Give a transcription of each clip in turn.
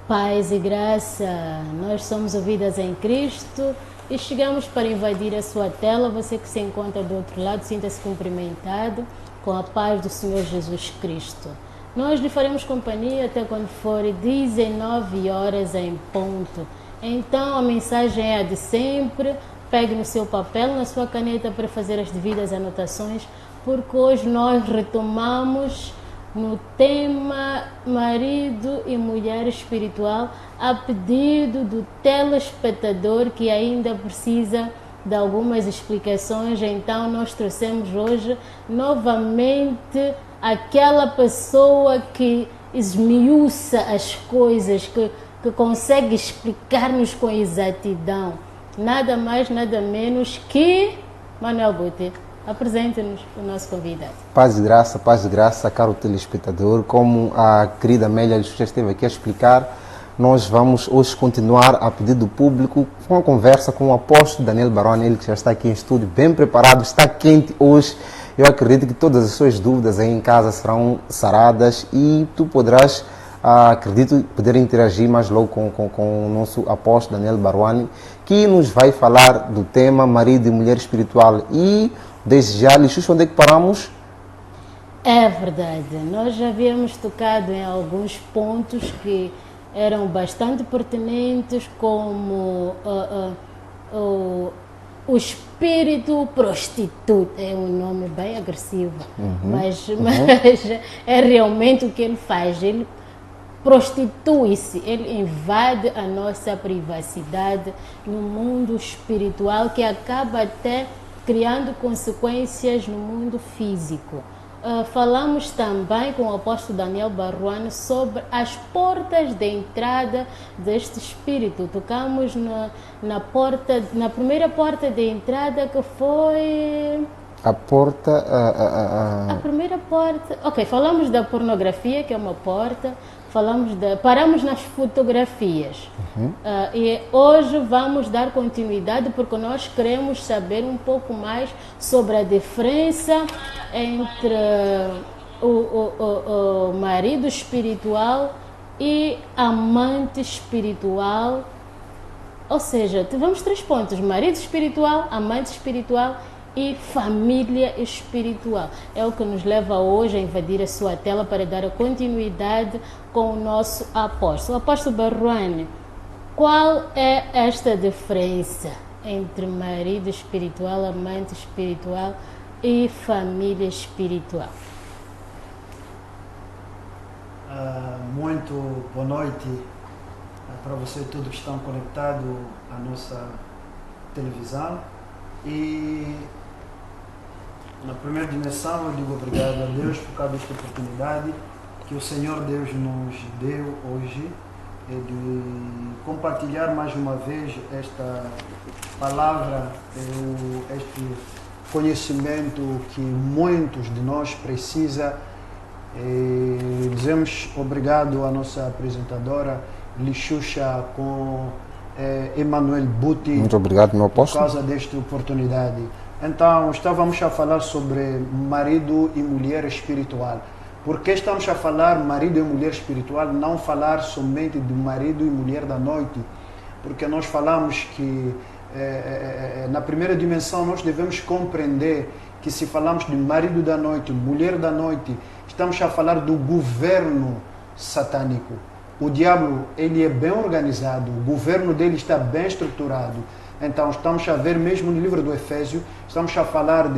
Paz e graça, nós somos ouvidas em Cristo e chegamos para invadir a sua tela. Você que se encontra do outro lado, sinta-se cumprimentado com a paz do Senhor Jesus Cristo. Nós lhe faremos companhia até quando for 19 horas em ponto. Então a mensagem é a de sempre. Pegue no seu papel, na sua caneta para fazer as devidas anotações, porque hoje nós retomamos no tema marido e mulher espiritual, a pedido do telespectador que ainda precisa de algumas explicações. Então nós trouxemos hoje novamente aquela pessoa que esmiuça as coisas, que consegue explicar-nos com exatidão. Nada mais, nada menos que Manuel Guti. Apresente-nos o nosso convidado. Paz e graça, caro telespectador. Como a querida Amélia já esteve aqui a explicar, nós vamos hoje continuar a pedido do público com uma conversa com o apóstolo Daniel Baroni, ele que já está aqui em estúdio, bem preparado, está quente hoje. Eu acredito que todas as suas dúvidas aí em casa serão saradas e tu poderás, acredito, poder interagir mais logo com o nosso apóstolo Daniel Baroni, que nos vai falar do tema marido e mulher espiritual. E desde já, Lixuxa, onde é que paramos? É verdade, nós já havíamos tocado em alguns pontos que eram bastante pertinentes, como o espírito prostituto. É um nome bem agressivo, mas é realmente o que ele faz. Ele prostitui-se, ele invade a nossa privacidade no mundo espiritual, que acaba até criando consequências no mundo físico. Falamos também com o apóstolo Daniel Baroni sobre as portas de entrada deste espírito. Tocamos na primeira porta de entrada, que foi a porta... A primeira porta... Ok, falamos da pornografia, que é uma porta. Paramos nas fotografias. E hoje vamos dar continuidade, porque nós queremos saber um pouco mais sobre a diferença entre o marido espiritual e amante espiritual. Ou seja, tivemos 3 pontos: marido espiritual, amante espiritual e família espiritual. É o que nos leva hoje a invadir a sua tela para dar a continuidade com o nosso apóstolo. Apóstolo Baroni, qual é esta diferença entre marido espiritual, amante espiritual e família espiritual? Muito boa noite para vocês todos que estão conectados à nossa televisão. E na primeira dimensão eu digo obrigado a Deus por causa desta oportunidade que o Senhor Deus nos deu hoje, de compartilhar mais uma vez esta palavra, este conhecimento que muitos de nós precisam. Dizemos obrigado à nossa apresentadora Lixuxa com Emanuel Buti. Muito obrigado, meu apóstolo. Por causa desta oportunidade. Então, estávamos a falar sobre marido e mulher espiritual. Por que estamos a falar marido e mulher espiritual? Não falar somente de marido e mulher da noite. Porque nós falamos que na primeira dimensão nós devemos compreender que se falamos de marido da noite, mulher da noite, estamos a falar do governo satânico. O diabo, ele é bem organizado, o governo dele está bem estruturado. Então, estamos a ver mesmo no livro do Efésio, estamos a falar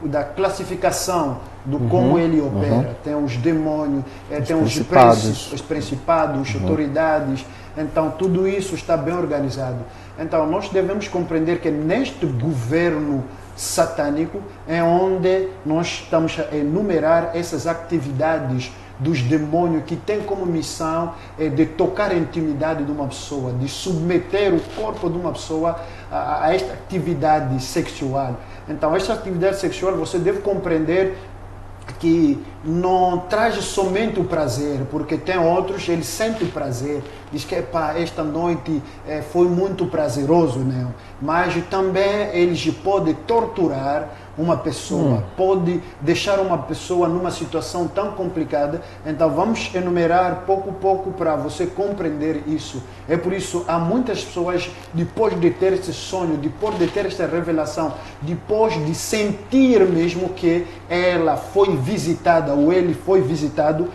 da classificação do como ele opera. Tem os demônios, tem os principados, autoridades. Então, tudo isso está bem organizado. Então, nós devemos compreender que neste governo satânico é onde nós estamos a enumerar essas atividades dos demônios que tem como missão de tocar a intimidade de uma pessoa, de submeter o corpo de uma pessoa a esta atividade sexual. Então, esta atividade sexual você deve compreender que não traz somente o prazer, porque tem outros, eles sentem prazer, diz que esta noite foi muito prazeroso, né? Mas também eles podem torturar uma pessoa, pode deixar uma pessoa numa situação tão complicada. Então vamos enumerar pouco a pouco para você compreender isso. É por isso há muitas pessoas, depois de ter esse sonho, depois de ter esta revelação, depois de sentir mesmo que ela foi visitada ou ele foi visitado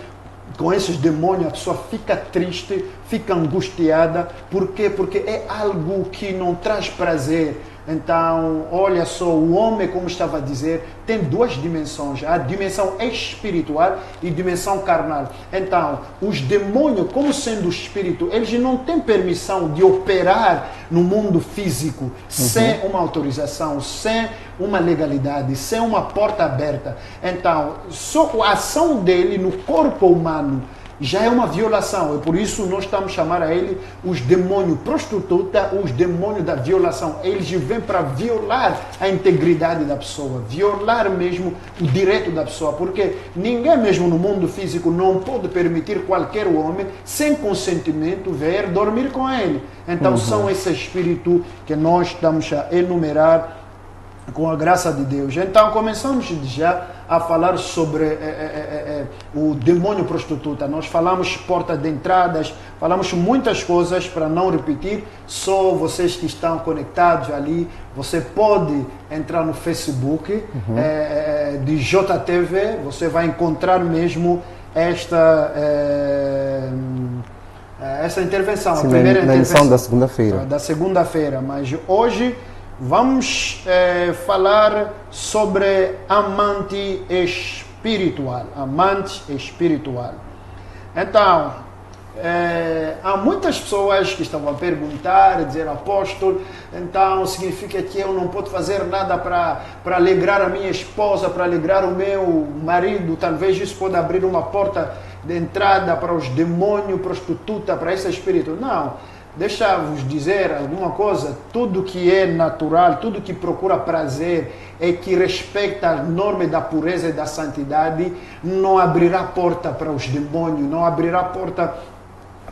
com esses demônios, a pessoa fica triste, fica angustiada. Por quê? Porque é algo que não traz prazer. Então, olha só, o homem, como estava a dizer, tem duas dimensões, a dimensão espiritual e dimensão carnal. Então, os demônios, como sendo espírito, eles não têm permissão de operar no mundo físico sem uma autorização, sem uma legalidade, sem uma porta aberta. Então, só a ação dele no corpo humano já é uma violação. É por isso nós estamos chamando a ele os demônios prostituta, os demônios da violação. Eles vêm para violar a integridade da pessoa, violar mesmo o direito da pessoa, porque ninguém mesmo no mundo físico não pode permitir qualquer homem, sem consentimento, vir dormir com ele. Então são esse espírito que nós estamos a enumerar com a graça de Deus. Então começamos já a falar sobre o demônio prostituta. Nós falamos porta de entradas, falamos muitas coisas, para não repetir. Só vocês que estão conectados ali, você pode entrar no Facebook de JTV, você vai encontrar mesmo esta intervenção, Sim, a primeira na intervenção lição da segunda-feira. Da segunda-feira, mas hoje vamos falar sobre amante espiritual. Amante espiritual. Então, há muitas pessoas que estavam a perguntar, a dizer, apóstolo, então significa que eu não posso fazer nada para alegrar a minha esposa, para alegrar o meu marido? Talvez isso pode abrir uma porta de entrada para os demônios, prostituta, para esse espírito. Não. Deixa-vos dizer alguma coisa, tudo que é natural, tudo que procura prazer e que respeita a norma da pureza e da santidade, não abrirá porta para os demônios, não abrirá porta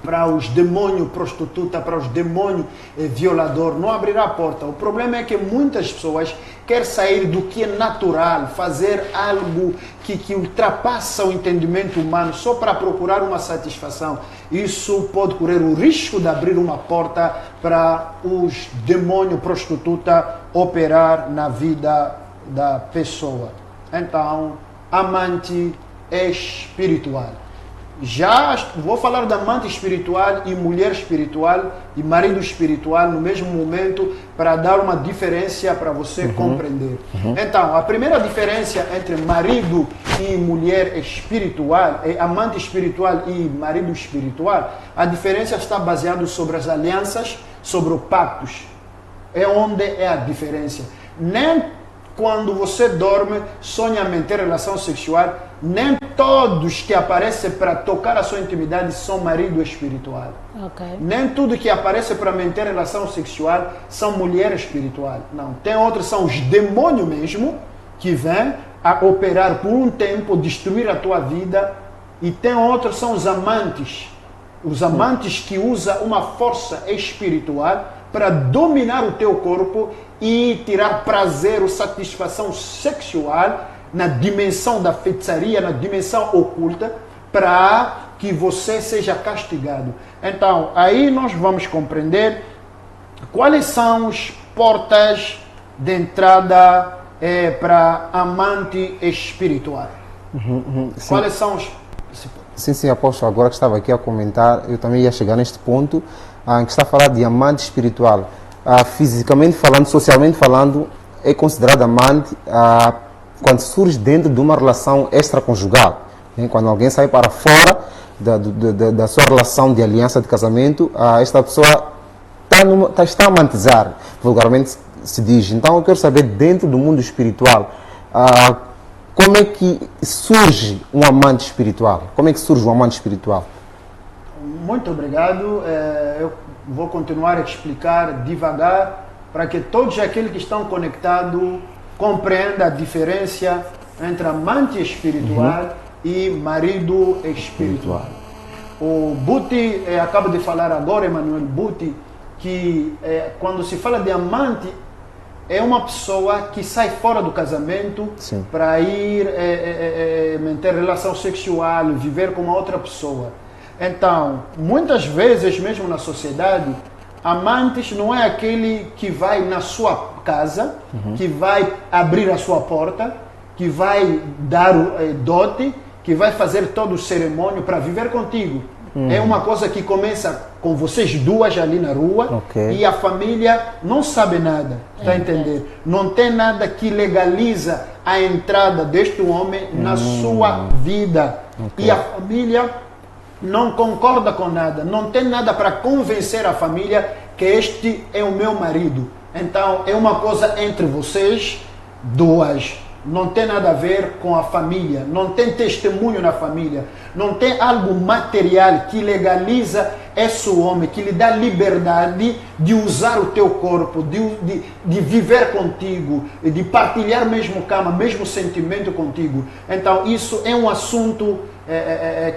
para os demônios prostituta, para os demônios violador, não abrirá porta. O problema é que muitas pessoas querem sair do que é natural, fazer algo que ultrapassa o entendimento humano só para procurar uma satisfação. Isso pode correr o risco de abrir uma porta para os demônios prostituta operar na vida da pessoa. Então, amante espiritual. Já vou falar da amante espiritual e mulher espiritual e marido espiritual no mesmo momento, para dar uma diferença para você compreender. Então, a primeira diferença entre marido e mulher espiritual, amante espiritual e marido espiritual, a diferença está baseada sobre as alianças, sobre os pactos. É onde é a diferença. Nem quando você dorme, sonha manter relação sexual, nem todos que aparecem para tocar a sua intimidade são marido espiritual. Okay. Nem tudo que aparece para manter relação sexual são mulher espiritual. Não. Tem outros, são os demônios mesmo, que vêm a operar por um tempo, destruir a tua vida. E tem outros, são os amantes. Os amantes que usam uma força espiritual para dominar o teu corpo e tirar prazer ou satisfação sexual na dimensão da feitiçaria, na dimensão oculta, para que você seja castigado. Então, aí nós vamos compreender quais são as portas de entrada para amante espiritual. Quais são os... Sim, apóstolo, agora que estava aqui a comentar, eu também ia chegar neste ponto, que está a falar de amante espiritual. Fisicamente falando, socialmente falando, é considerado amante quando surge dentro de uma relação extraconjugal. Né? Quando alguém sai para fora da sua relação de aliança de casamento, esta pessoa está a amantizar, vulgarmente se diz. Então eu quero saber, dentro do mundo espiritual, como é que surge um amante espiritual? Como é que surge um amante espiritual? Muito obrigado. Eu vou continuar a explicar devagar para que todos aqueles que estão conectados compreendam a diferença entre amante espiritual e marido espiritual. O Buti acaba de falar agora, Emmanuel Buti, que quando se fala de amante, é uma pessoa que sai fora do casamento para ir manter relação sexual, viver com uma outra pessoa. Então, muitas vezes, mesmo na sociedade, amantes não é aquele que vai na sua casa, que vai abrir a sua porta, que vai dar dote, que vai fazer todo o cerimônio para viver contigo. É uma coisa que começa com vocês duas ali na rua e a família não sabe nada, está a entender? Não tem nada que legaliza a entrada deste homem na sua vida. E a família não concorda com nada, não tem nada para convencer a família que este é o meu marido. Então é uma coisa entre vocês duas. Não tem nada a ver com a família, não tem testemunho na família, não tem algo material que legaliza esse homem, que lhe dá liberdade de usar o teu corpo, de viver contigo, de partilhar mesmo cama, mesmo sentimento contigo. Então isso é um assunto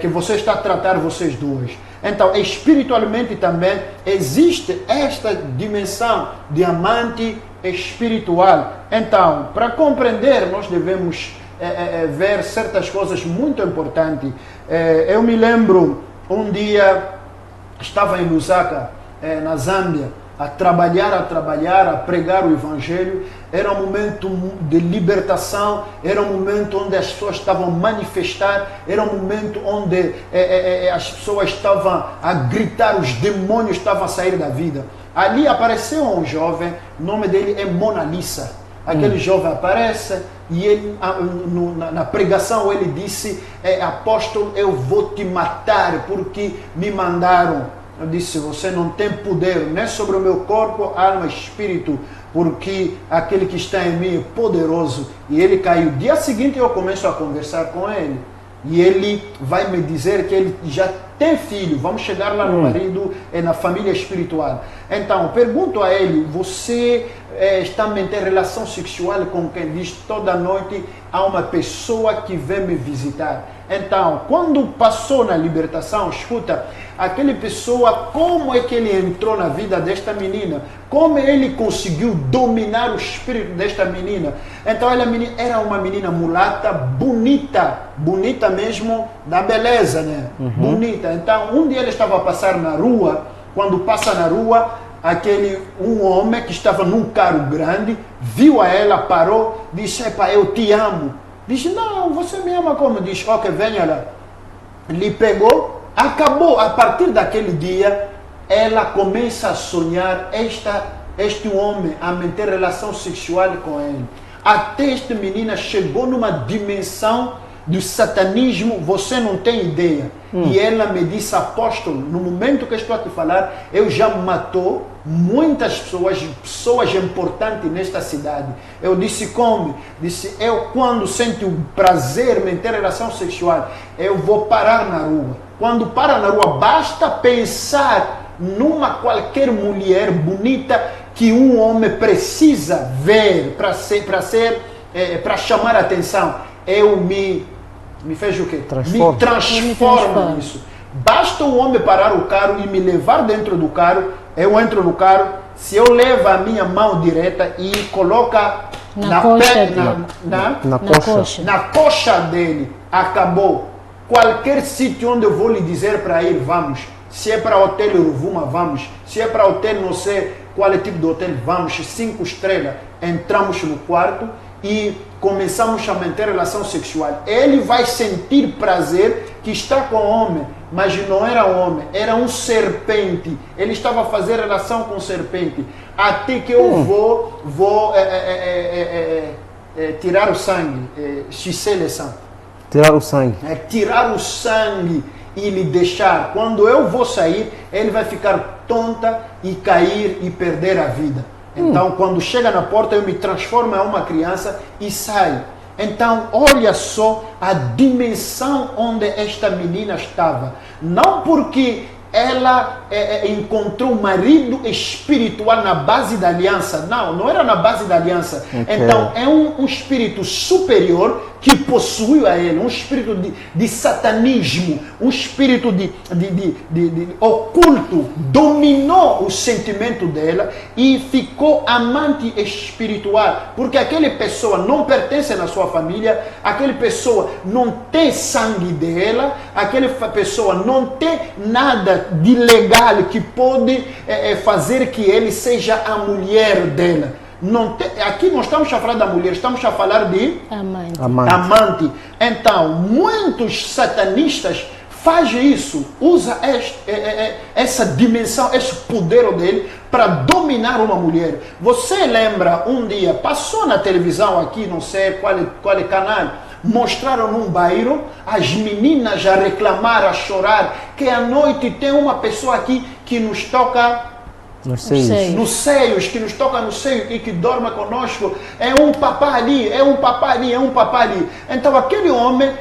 que você está a tratar vocês duas. Então espiritualmente também existe esta dimensão de amante espiritual. Então, para compreender, nós devemos ver certas coisas muito importantes. Eu me lembro, um dia, estava em Lusaka, na Zâmbia, a trabalhar, a pregar o Evangelho. Era um momento de libertação, era um momento onde as pessoas estavam a manifestar, era um momento onde as pessoas estavam a gritar, os demônios estavam a sair da vida. Ali apareceu um jovem, o nome dele é Mona Lisa. Aquele jovem aparece e ele, na pregação ele disse, apóstolo, eu vou te matar porque me mandaram. Eu disse, você não tem poder nem sobre o meu corpo, alma, espírito, porque aquele que está em mim é poderoso. E ele caiu. Dia seguinte eu começo a conversar com ele. E ele vai me dizer que ele já tem filho. Vamos chegar lá no marido, na família espiritual. Então, pergunto a ele, você está a manter relação sexual com quem diz toda noite há uma pessoa que vem me visitar? Então, quando passou na libertação, escuta, aquela pessoa, como é que ele entrou na vida desta menina? Como ele conseguiu dominar o espírito desta menina? Então, ela era uma menina mulata, bonita mesmo, da beleza, né? Bonita. Então, um dia ele estava a passar na rua, quando passa na rua, um homem que estava num carro grande, viu a ela, parou, disse, epa, eu te amo. Disse, não, você me ama como? Diz, ok, venha lá. Lhe pegou, acabou. A partir daquele dia, ela começa a sonhar este homem, a manter relação sexual com ele. Até esta menina chegou numa dimensão do satanismo, você não tem ideia. E ela me disse, apóstolo, no momento que estou a te falar, eu já matou muitas pessoas importantes nesta cidade. Eu disse, como? Disse, eu quando sinto o prazer em ter relação sexual, eu vou parar na rua. Quando para na rua, basta pensar numa qualquer mulher bonita que um homem precisa ver para chamar a atenção. Eu me fez o quê? Me transforma nisso. Basta o homem parar o carro e me levar dentro do carro, eu entro no carro, se eu levo a minha mão direta e coloca na coxa dele, acabou. Qualquer sítio onde eu vou lhe dizer para ir, vamos. Se é para o hotel Uruvuma, vamos. Se é para o hotel, não sei qual é o tipo de hotel, vamos. 5 estrelas. Entramos no quarto e começamos a manter relação sexual. Ele vai sentir prazer que está com o homem, mas não era homem, era um serpente. Ele estava a fazer relação com serpente. Até que eu vou tirar o sangue, tirar o sangue. Tirar o sangue e lhe deixar. Quando eu vou sair, ele vai ficar tonta e cair e perder a vida. Então, quando chega na porta, eu me transformo em uma criança e saio. Então, olha só a dimensão onde esta menina estava. Não porque ela encontrou um marido espiritual na base da aliança. Não era na base da aliança. Okay. Então, é um espírito superior que possuiu a ele, um espírito de satanismo, um espírito de oculto, dominou o sentimento dela e ficou amante espiritual, porque aquela pessoa não pertence na sua família, aquela pessoa não tem sangue dela, aquela pessoa não tem nada de legal que pode fazer que ele seja a mulher dela. Não tem, aqui não estamos a falar da mulher, estamos a falar de amante. Então, muitos satanistas fazem isso, usa essa dimensão, esse poder dele para dominar uma mulher. Você lembra um dia, passou na televisão aqui, não sei qual é canal, mostraram num bairro as meninas a reclamar, a chorar, que à noite tem uma pessoa aqui que nos toca nos seios, que nos toca no seio e que dorme conosco. É um papá ali, é um papá ali, é um papá ali. Então aquele homem,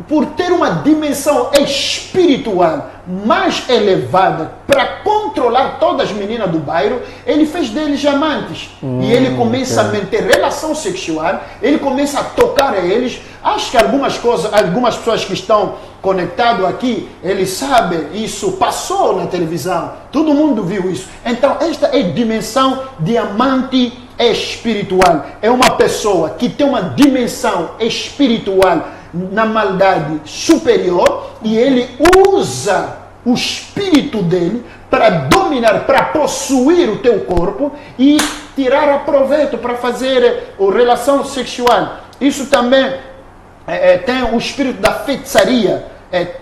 por ter uma dimensão espiritual mais elevada para controlar todas as meninas do bairro, ele fez deles amantes. E ele começa a manter relação sexual, ele começa a tocar a eles. Acho que algumas pessoas que estão conectadas aqui, eles sabem, isso passou na televisão, todo mundo viu isso. Então esta é a dimensão de amante espiritual. É uma pessoa que tem uma dimensão espiritual na maldade superior e ele usa o espírito dele para dominar, para possuir o teu corpo e tirar proveito para fazer a relação sexual. Isso também tem o espírito da feitiçaria.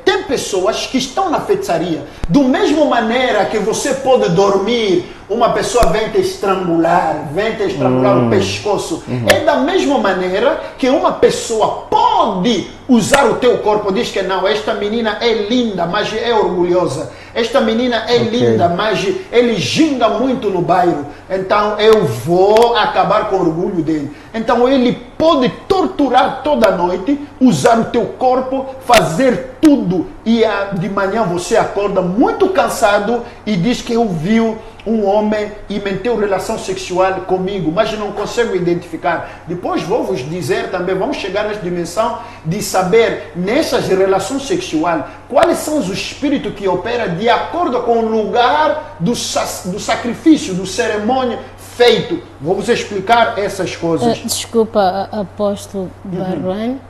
Tem pessoas que estão na feitiçaria. Do mesmo maneira que você pode dormir, uma pessoa vem te estrangular o pescoço. É da mesma maneira que uma pessoa pode usar o teu corpo. Diz que não, esta menina é linda, mas é orgulhosa. Esta menina é linda, mas ele ginga muito no bairro. Então eu vou acabar com o orgulho dele. Então ele pode torturar toda noite, usar o teu corpo, fazer tudo. E de manhã você acorda muito cansado e diz que eu vi um homem e manteve relação sexual comigo, mas não consigo identificar. Depois vou vos dizer também, vamos chegar nessa dimensão de saber nessas relações sexuais quais são os espíritos que operam de acordo com o lugar do sacrifício, do cerimônia feito. Vou vos explicar essas coisas. Desculpa, apóstolo Baruane.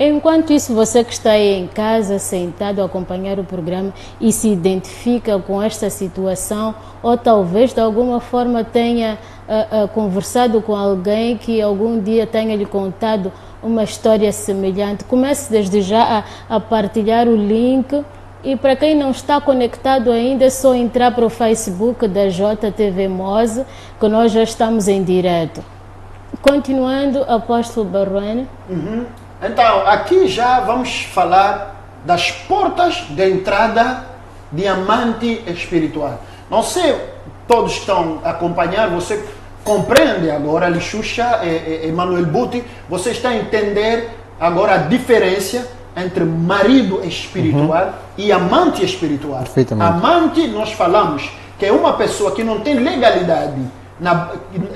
Enquanto isso, você que está aí em casa, sentado a acompanhar o programa e se identifica com esta situação, ou talvez de alguma forma tenha conversado com alguém que algum dia tenha lhe contado uma história semelhante, comece desde já a partilhar o link. E para quem não está conectado ainda, é só entrar para o Facebook da JTV Moze, que nós já estamos em direto. Continuando, apóstolo Baruane. Então, aqui já vamos falar das portas de entrada de amante espiritual. Não sei, todos que estão a acompanhar, você compreende agora, Lixuxa, Emanuel Buti, você está a entender agora a diferença entre marido espiritual e amante espiritual. Perfeitamente. Amante, nós falamos que é uma pessoa que não tem legalidade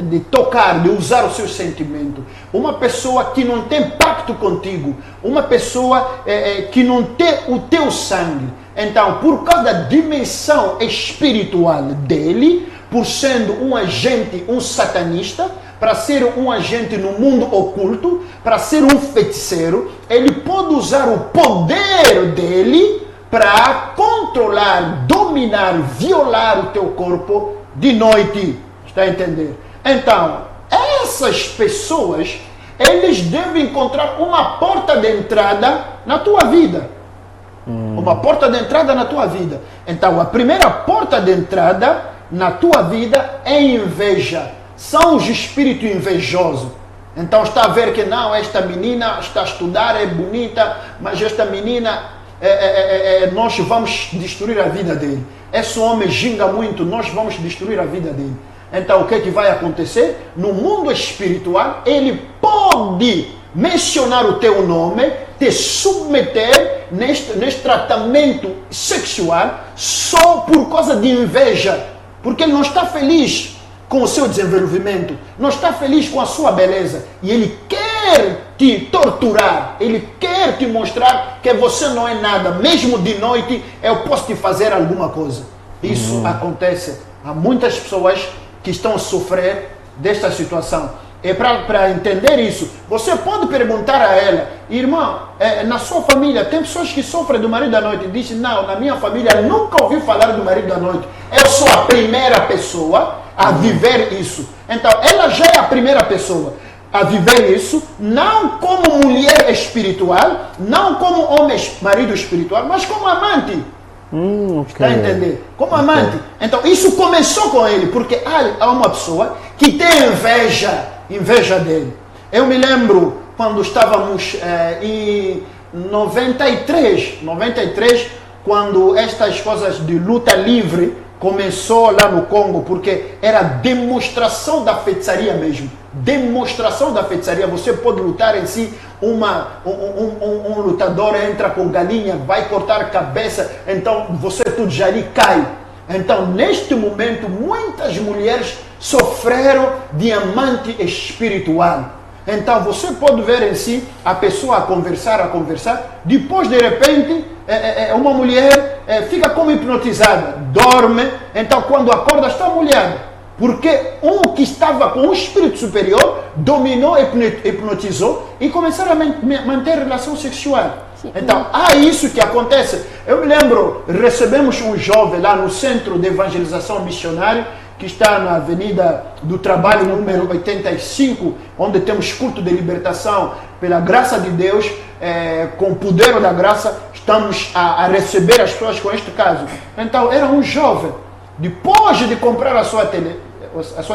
de tocar, de usar o seu sentimento. Uma pessoa que não tem pacto contigo. Uma pessoa que não tem o teu sangue. Então, por causa da dimensão espiritual dele, por sendo um agente, um satanista, para ser um agente no mundo oculto, para ser um feiticeiro, ele pode usar o poder dele para controlar, dominar, violar o teu corpo de noite. Está a entender? Então, essas pessoas, eles devem encontrar uma porta de entrada na tua vida. Uma porta de entrada na tua vida. Então, a primeira porta de entrada na tua vida é inveja. São os espíritos invejosos. Então, está a ver que não, esta menina está a estudar, é bonita, mas esta menina, nós vamos destruir a vida dele. Esse homem ginga muito, nós vamos destruir a vida dele. Então, o que é que vai acontecer? No mundo espiritual, ele pode mencionar o teu nome, te submeter neste tratamento sexual só por causa de inveja. Porque ele não está feliz com o seu desenvolvimento, não está feliz com a sua beleza. E ele quer quer te torturar, ele quer te mostrar que você não é nada. Mesmo de noite, eu posso te fazer alguma coisa. Isso acontece a muitas pessoas que estão a sofrer desta situação. E para entender isso, você pode perguntar a ela, irmã, na sua família tem pessoas que sofrem do marido da noite? Diz, não, na minha família nunca ouvi falar do marido da noite. Eu sou a primeira pessoa a viver isso. Então, ela já é a primeira pessoa a viver isso, não como mulher espiritual, não como homem, marido espiritual, mas como amante. Está a entender? Como amante. Então, isso começou com ele, porque há uma pessoa que tem inveja dele. Eu me lembro quando estávamos em 93, quando estas coisas de luta livre começou lá no Congo, porque era demonstração da feitiçaria mesmo. Demonstração da feitiçaria. Você pode lutar em si, um lutador entra com galinha, vai cortar a cabeça, então você tudo já ali cai. Então, neste momento, muitas mulheres sofreram de amante espiritual. Então, você pode ver em si a pessoa a conversar, depois, de repente, uma mulher fica como hipnotizada, dorme, então, quando acorda, está molhada. Porque um que estava com o espírito superior dominou, hipnotizou e começaram a manter relação sexual. Então, há isso que acontece. Eu me lembro, recebemos um jovem lá no Centro de Evangelização Missionária, que está na Avenida do Trabalho, número 85, onde temos culto de libertação. Pela graça de Deus, com o poder da graça, estamos a receber as pessoas com este caso. Então, era um jovem. Depois de comprar a sua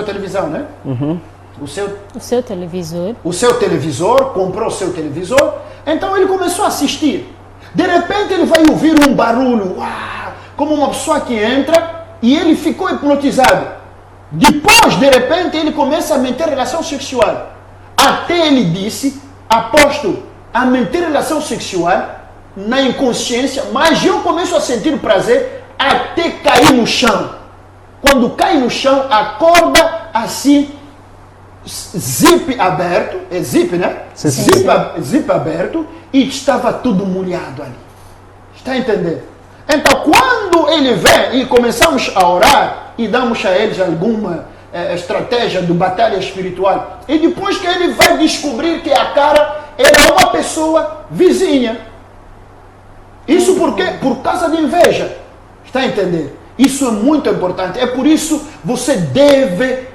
televisão, né? O seu televisor. O seu televisor, comprou o seu televisor. Então ele começou a assistir. De repente ele vai ouvir um barulho, como uma pessoa que entra, e ele ficou hipnotizado. Depois, de repente, ele começa a manter relação sexual. Até ele disse, aposto a manter relação sexual na inconsciência, mas eu começo a sentir prazer até cair no chão. Quando cai no chão, acorda assim, zip aberto, é zip, né? Sim. Zip aberto, e estava tudo molhado ali. Está a entender? Então, quando ele vem e começamos a orar e damos a eles alguma estratégia de batalha espiritual, e depois que ele vai descobrir que a cara era uma pessoa vizinha. Isso porque? Por causa de inveja. Está a entender? Isso é muito importante. É por isso que você deve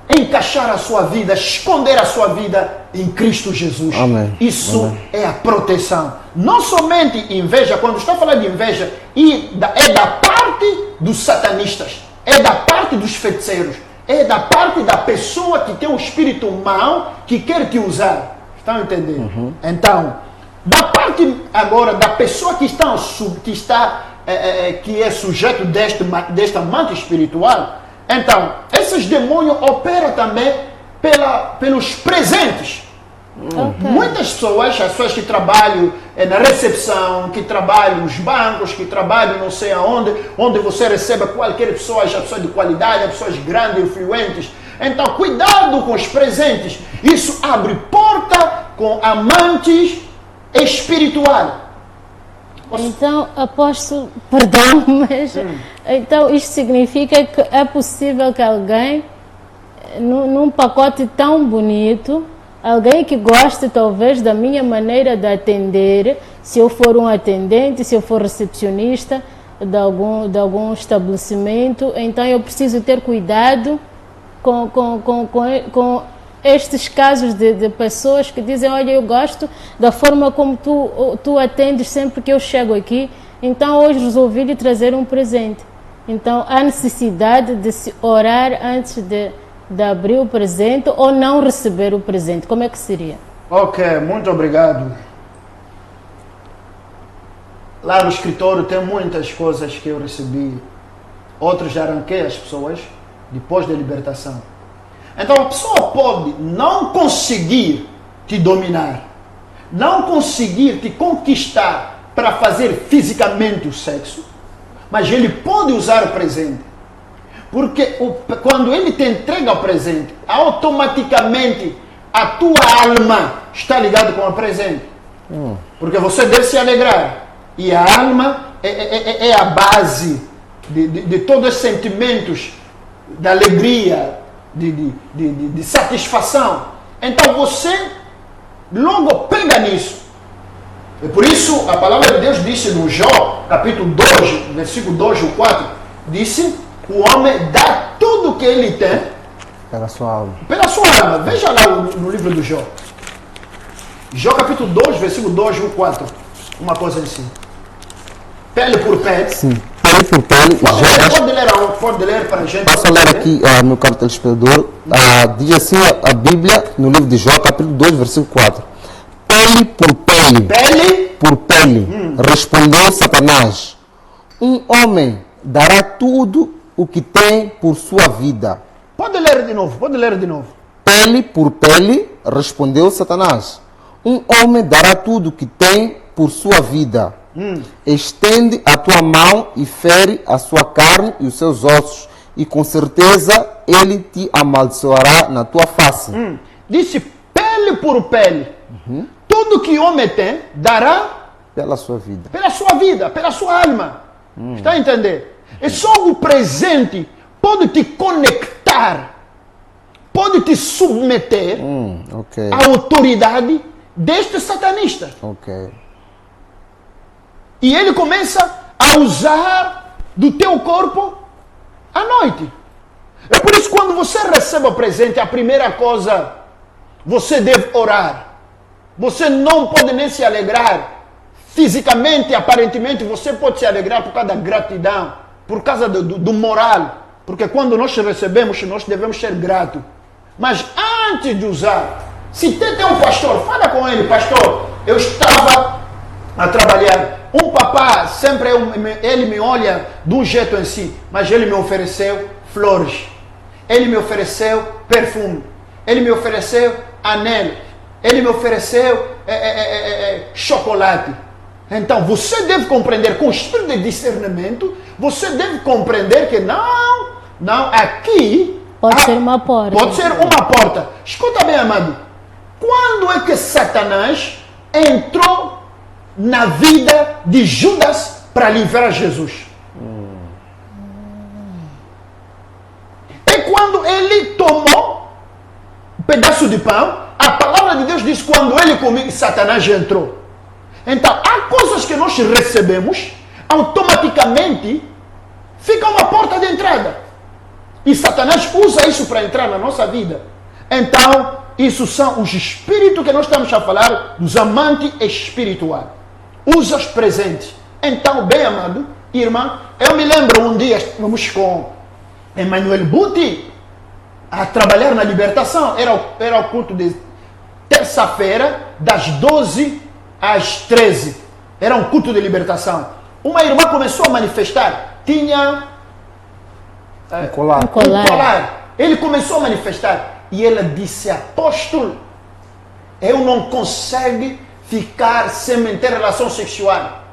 encaixar a sua vida, esconder a sua vida em Cristo Jesus. Amém. Isso é a proteção. Não somente inveja, quando estou falando de inveja, é da parte dos satanistas, é da parte dos feiticeiros, é da parte da pessoa que tem um espírito mau que quer te usar. Estão a entender? Então, da parte agora da pessoa que é sujeito desta amante espiritual, então, esses demônios operam também pelos presentes. Muitas pessoas, as pessoas que trabalham na recepção, que trabalham nos bancos, que trabalham não sei aonde, onde você recebe qualquer pessoa, as pessoas de qualidade, as pessoas grandes, influentes. Então, cuidado com os presentes. Isso abre porta com amantes espirituais. Então, apóstolo, perdão, mas então isto significa que é possível que alguém, num pacote tão bonito, alguém que goste talvez da minha maneira de atender, se eu for um atendente, se eu for recepcionista de algum estabelecimento, então eu preciso ter cuidado com estes casos de pessoas que dizem, olha, eu gosto da forma como tu atendes sempre que eu chego aqui, então hoje resolvi lhe trazer um presente. Então há necessidade de se orar antes de abrir o presente ou não receber o presente. Como é que seria? Ok, muito obrigado. Lá no escritório tem muitas coisas que eu recebi. Outras já arranquei as pessoas depois da libertação. Então a pessoa pode não conseguir te dominar, não conseguir te conquistar para fazer fisicamente o sexo, mas ele pode usar o presente. Porque quando ele te entrega o presente, automaticamente a tua alma está ligado com o presente. Porque você deve se alegrar. E a alma é a base de todos os sentimentos de alegria, de satisfação. Então você logo pega nisso. E por isso a palavra de Deus disse no Jó, capítulo 2, versículo 2 ou 4, disse: o homem dá tudo o que ele tem Pela sua alma. pela sua alma. Veja lá no livro do Jó. Jó capítulo 2, versículo 2 ou 4. Uma coisa assim. Pele por pele. Sim, pele por pele. Pode ler para a gente. Posso ler aqui no caro telespectador? Diz assim a Bíblia, no livro de Jó, capítulo 2, versículo 4. Pele por pele. Pele Por pele. Respondeu Satanás: um homem dará tudo o que tem por sua vida. Pode ler de novo, pode ler de novo. Pele por pele, respondeu Satanás. Um homem dará tudo o que tem por sua vida. Estende a tua mão e fere a sua carne e os seus ossos, e com certeza ele te amaldiçoará na tua face. Disse pele por pele. Tudo que o homem tem, dará Pela sua vida. pela sua vida, pela sua alma. Está a entender? É só o presente pode te conectar, pode te submeter Ok. à autoridade deste satanista. Ok. E ele começa a usar do teu corpo à noite. É por isso que quando você recebe o presente, a primeira coisa, você deve orar. Você não pode nem se alegrar. Fisicamente, aparentemente, você pode se alegrar por causa da gratidão, por causa do moral. Porque quando nós recebemos, nós devemos ser gratos. Mas antes de usar, se tem um pastor, fala com ele: pastor, eu estava a trabalhar. Um papá, sempre ele me olha de um jeito em si, mas ele me ofereceu flores. Ele me ofereceu perfume. Ele me ofereceu anel. Ele me ofereceu chocolate. Então, você deve compreender, com o espírito de discernimento, você deve compreender que não, aqui... Pode ser uma porta. Pode ser uma porta. Escuta bem, amado. Quando é que Satanás entrou na vida de Judas para livrar Jesus? É quando ele tomou um pedaço de pão. A palavra de Deus diz: quando ele comeu, Satanás entrou. Então, há coisas que nós recebemos, automaticamente fica uma porta de entrada. E Satanás usa isso para entrar na nossa vida. Então, isso são os espíritos que nós estamos a falar, dos amantes espirituais. Usa os presentes. Então, bem amado, irmã, eu me lembro um dia, estávamos com Emmanuel Buti a trabalhar na libertação. Era o culto de terça-feira, das 12 às 13. Era um culto de libertação. Uma irmã começou a manifestar. Tinha Um colar. Um colar. Ele começou a manifestar. E ela disse: apóstolo, eu não consigo ficar sem manter relação sexual.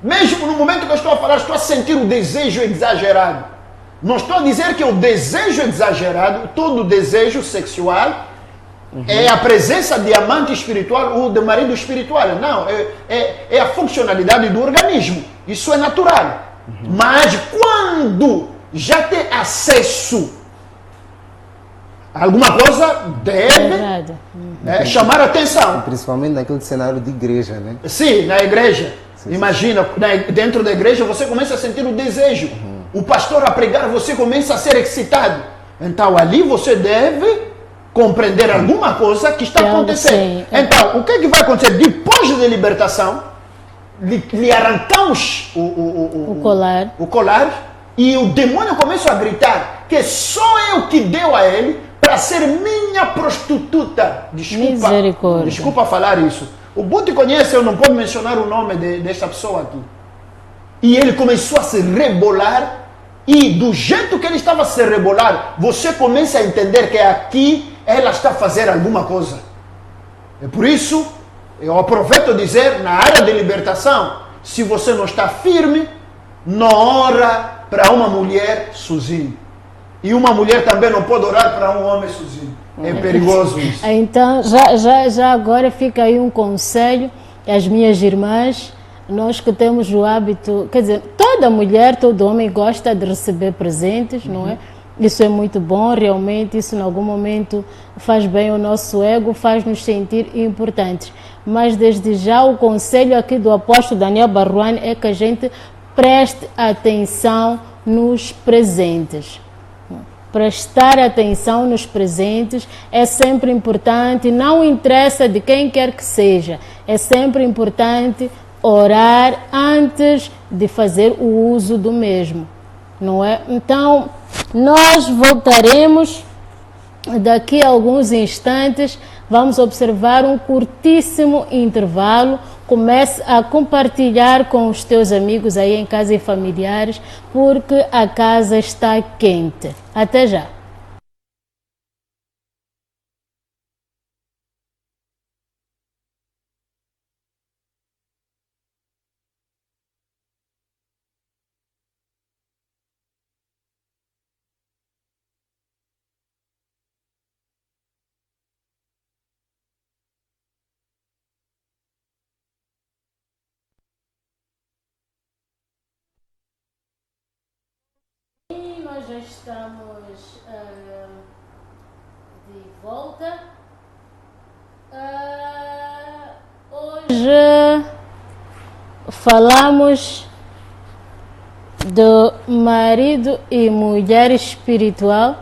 Mesmo no momento que eu estou a falar, estou a sentir o desejo exagerado. Não estou a dizer que o desejo exagerado, todo desejo sexual, é a presença de amante espiritual ou de marido espiritual. Não, é a funcionalidade do organismo. Isso é natural. Mas quando já tem acesso a alguma coisa, deve chamar a atenção. Principalmente naquele cenário de igreja, né? Sim, na igreja. Imagina, dentro da igreja você começa a sentir o desejo. O pastor a pregar, você começa a ser excitado. Então ali você deve compreender alguma coisa que está acontecendo. Então, o que é que vai acontecer? Depois da libertação, lhe arrancamos o colar e o demônio começa a gritar que só eu que deu a ele para ser minha prostituta. Desculpa falar isso. O Buti conhece, eu não posso mencionar o nome dessa pessoa aqui. E ele começou a se rebolar, e do jeito que ele estava a se rebolar, você começa a entender que aqui ela está a fazer alguma coisa. É por isso, eu aproveito a dizer, na área de libertação, se você não está firme, não ora para uma mulher sozinha. E uma mulher também não pode orar para um homem sozinho. É perigoso isso. Então, já agora fica aí um conselho às minhas irmãs, nós que temos o hábito, quer dizer, toda mulher, todo homem gosta de receber presentes, não é? Isso é muito bom, realmente, isso em algum momento faz bem ao nosso ego, faz nos sentir importantes. Mas desde já o conselho aqui do apóstolo Daniel Baruane é que a gente preste atenção nos presentes. Prestar atenção nos presentes é sempre importante, não interessa de quem quer que seja, é sempre importante orar antes de fazer o uso do mesmo, não é? Então, nós voltaremos daqui a alguns instantes, vamos observar um curtíssimo intervalo. Comece a compartilhar com os teus amigos aí em casa e familiares, porque a casa está quente. Até já! Nós já estamos de volta. Hoje falamos do marido e mulher espiritual.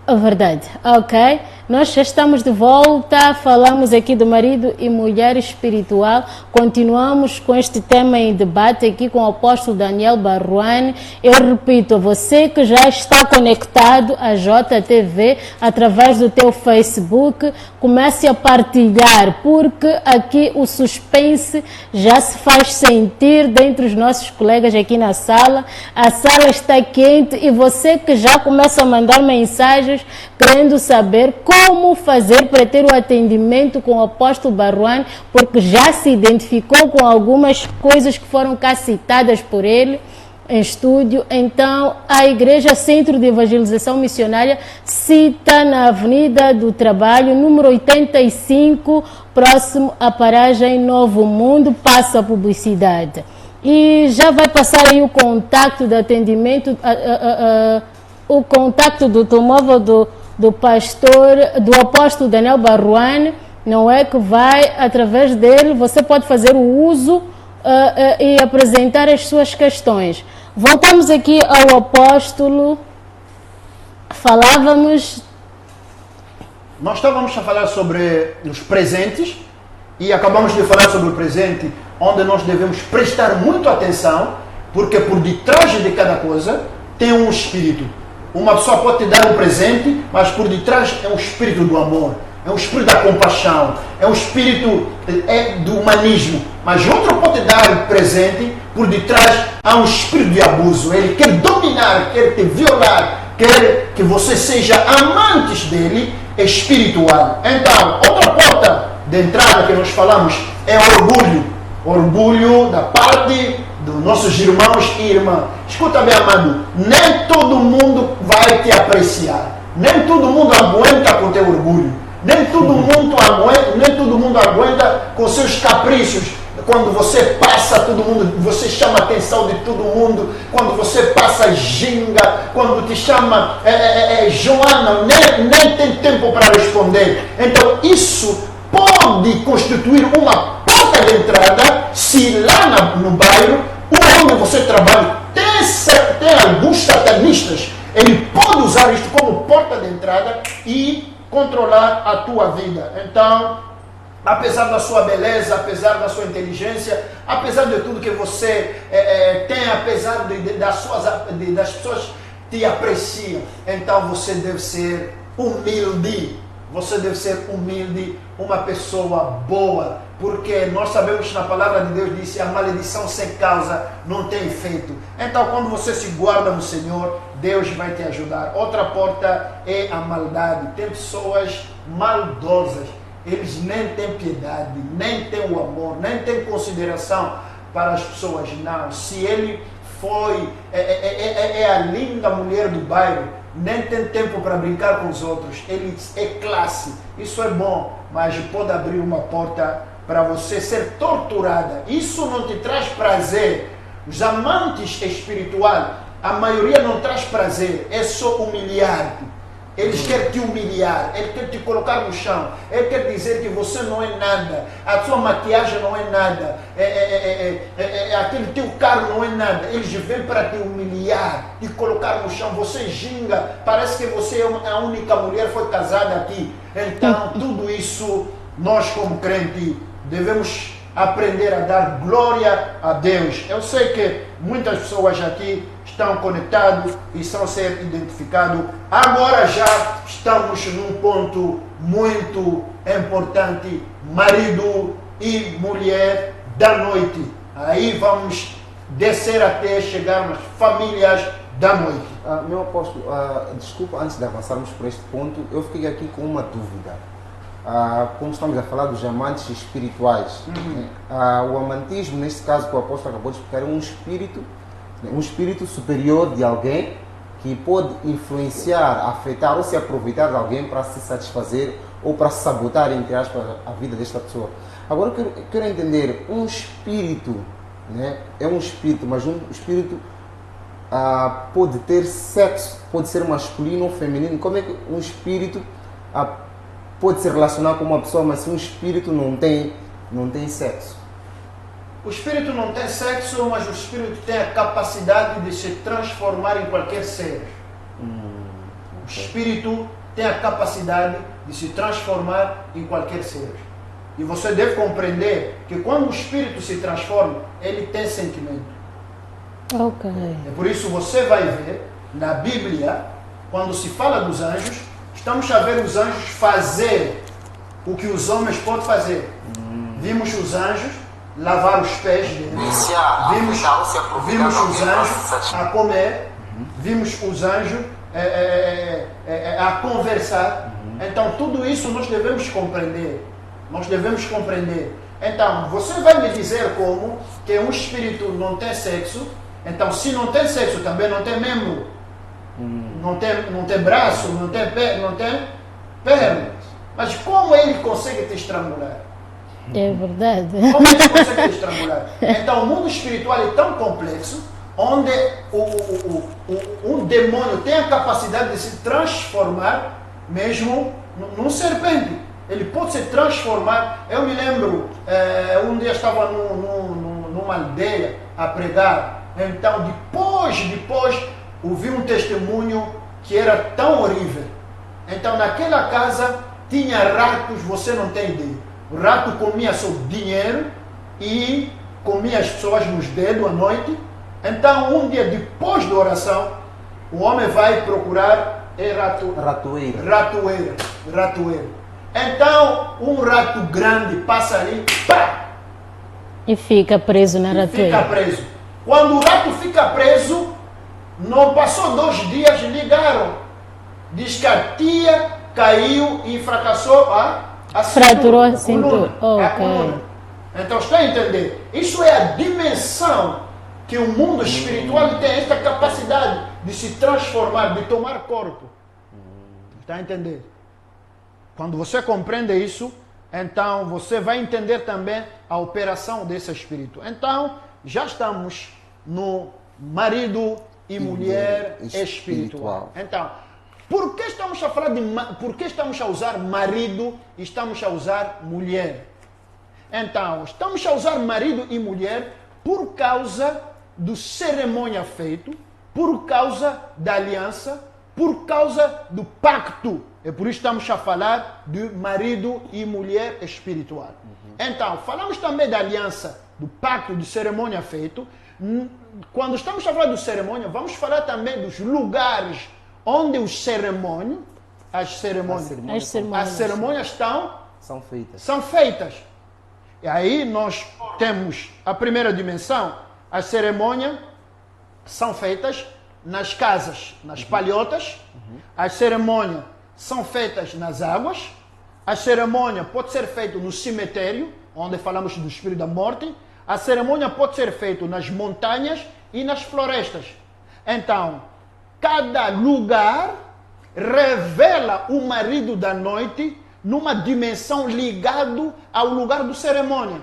É verdade, ok. Nós já estamos de volta, falamos aqui do marido e mulher espiritual, continuamos com este tema em debate aqui com o apóstolo Daniel Baruane. Eu repito, você que já está conectado à JTV através do teu Facebook, comece a partilhar, porque aqui o suspense já se faz sentir dentre os nossos colegas aqui na sala. A sala está quente e você que já começa a mandar mensagens querendo saber como fazer para ter o atendimento com o apóstolo Baruane, porque já se identificou com algumas coisas que foram cá citadas por ele em estúdio. Então, a Igreja Centro de Evangelização Missionária cita na Avenida do Trabalho, número 85, próximo à paragem Novo Mundo. Passa a publicidade. E já vai passar aí o contato de atendimento, o contato do automóvel do pastor, do apóstolo Daniel Baruane, não é? Que vai, através dele, você pode fazer o uso e apresentar as suas questões. Voltamos aqui ao apóstolo. Nós estávamos a falar sobre os presentes e acabamos de falar sobre o presente, onde nós devemos prestar muito atenção, porque por detrás de cada coisa tem um espírito. Uma pessoa pode te dar um presente, mas por detrás é um espírito do amor, é um espírito da compaixão, é um espírito do humanismo. Mas outro pode te dar um presente, por detrás há um espírito de abuso. Ele quer dominar, quer te violar, quer que você seja amantes dele espiritual. Então, outra porta de entrada que nós falamos é orgulho. Orgulho da parte dos nossos irmãos e irmãs. Escuta bem, amado, nem todo mundo vai te apreciar. Nem todo mundo aguenta com teu orgulho. Nem todo mundo aguenta com seus caprichos. Quando você passa, todo mundo, você chama a atenção de todo mundo. Quando você passa ginga, quando te chama Joana, nem tem tempo para responder. Então isso pode constituir uma porta de entrada se lá no bairro, onde você trabalha, tem alguns satanistas. Ele pode usar isto como porta de entrada e controlar a tua vida. Então, apesar da sua beleza, apesar da sua inteligência, apesar de tudo que você tem, apesar das pessoas te apreciam, então você deve ser humilde. Você deve ser humilde, uma pessoa boa, porque nós sabemos que na palavra de Deus diz que a maledição sem causa não tem efeito. Então, quando você se guarda no Senhor, Deus vai te ajudar. Outra porta é a maldade. Tem pessoas maldosas, eles nem têm piedade, nem têm o amor, nem têm consideração para as pessoas. Não, se ele foi, é a linda mulher do bairro, nem tem tempo para brincar com os outros. Ele é classe. Isso é bom, mas pode abrir uma porta para você ser torturada. Isso não te traz prazer. Os amantes espirituais, a maioria não traz prazer, é só humilhar-te. Eles querem te humilhar, ele quer te colocar no chão, ele quer dizer que você não é nada, a sua maquiagem não é nada, aquele teu carro não é nada. Eles vêm para te humilhar, te colocar no chão, você ginga, parece que você é a única mulher que foi casada aqui. Então, tudo isso, nós como crente, devemos aprender a dar glória a Deus. Eu sei que muitas pessoas aqui estão conectados e estão a ser identificados. Agora já estamos num ponto muito importante, marido e mulher da noite. Aí vamos descer até chegar nas famílias da noite. Meu apóstolo, desculpa, antes de avançarmos por este ponto, eu fiquei aqui com uma dúvida. Como estamos a falar dos amantes espirituais, o amantismo, neste caso que o apóstolo acabou de explicar, é um espírito superior de alguém que pode influenciar, afetar ou se aproveitar de alguém para se satisfazer ou para sabotar, entre aspas, a vida desta pessoa. Agora eu quero entender, um espírito, né, é um espírito, mas um espírito pode ter sexo, pode ser masculino ou feminino. Como é que um espírito pode se relacionar com uma pessoa, mas se um espírito não tem sexo? O espírito não tem sexo, mas o espírito tem a capacidade de se transformar em qualquer ser. O espírito tem a capacidade de se transformar em qualquer ser. E você deve compreender que quando o espírito se transforma, ele tem sentimento. Ok. É por isso você vai ver na Bíblia, quando se fala dos anjos, estamos a ver os anjos fazer o que os homens podem fazer. Vimos os anjos lavar os pés deles. Vimos os anjos a comer. Vimos os anjos a conversar. Então, tudo isso nós devemos compreender. Então, você vai me dizer como que um espírito não tem sexo. Então, se não tem sexo, também não tem membro. Não tem braço, não tem pé, não tem pernas. Mas como ele consegue te estrangular? É verdade. Como ele consegue te estrangular? Então o mundo espiritual é tão complexo, onde um demônio tem a capacidade de se transformar mesmo num serpente. Ele pode se transformar. Eu me lembro, um dia estava numa aldeia a pregar. Então depois ouvi um testemunho que era tão horrível. Então naquela casa tinha ratos, você não tem ideia. O rato comia seu dinheiro e comia as pessoas nos dedos à noite. Então um dia depois da oração, o homem vai procurar ratoeira. Então um rato grande passa ali, pá! E fica preso na ratoeira. Fica preso. Quando o rato fica preso, não passou 2 dias, ligaram. Diz que a tia caiu e fracassou fraturou a cintura. Coluna. Então está a entender? Isso é a dimensão que o mundo espiritual tem, esta capacidade de se transformar, de tomar corpo. Está a entender? Quando você compreende isso, então você vai entender também a operação desse espírito. Então, já estamos no marido e mulher espiritual. Então, por que estamos a falar por que estamos a usar marido e estamos a usar mulher? Então, estamos a usar marido e mulher por causa do cerimônia feito, por causa da aliança, por causa do pacto. É por isso que estamos a falar de marido e mulher espiritual. Então, falamos também da aliança, do pacto, de cerimônia feito. Quando estamos a falar do cerimônia, vamos falar também dos lugares onde as cerimônias são feitas. E aí nós temos a primeira dimensão, as cerimônias são feitas nas casas, nas palhotas. As cerimônias são feitas nas águas. A cerimônia pode ser feita no cemitério, onde falamos do espírito da morte. A cerimônia pode ser feita nas montanhas e nas florestas. Então, cada lugar revela o marido da noite numa dimensão ligado ao lugar do cerimônia.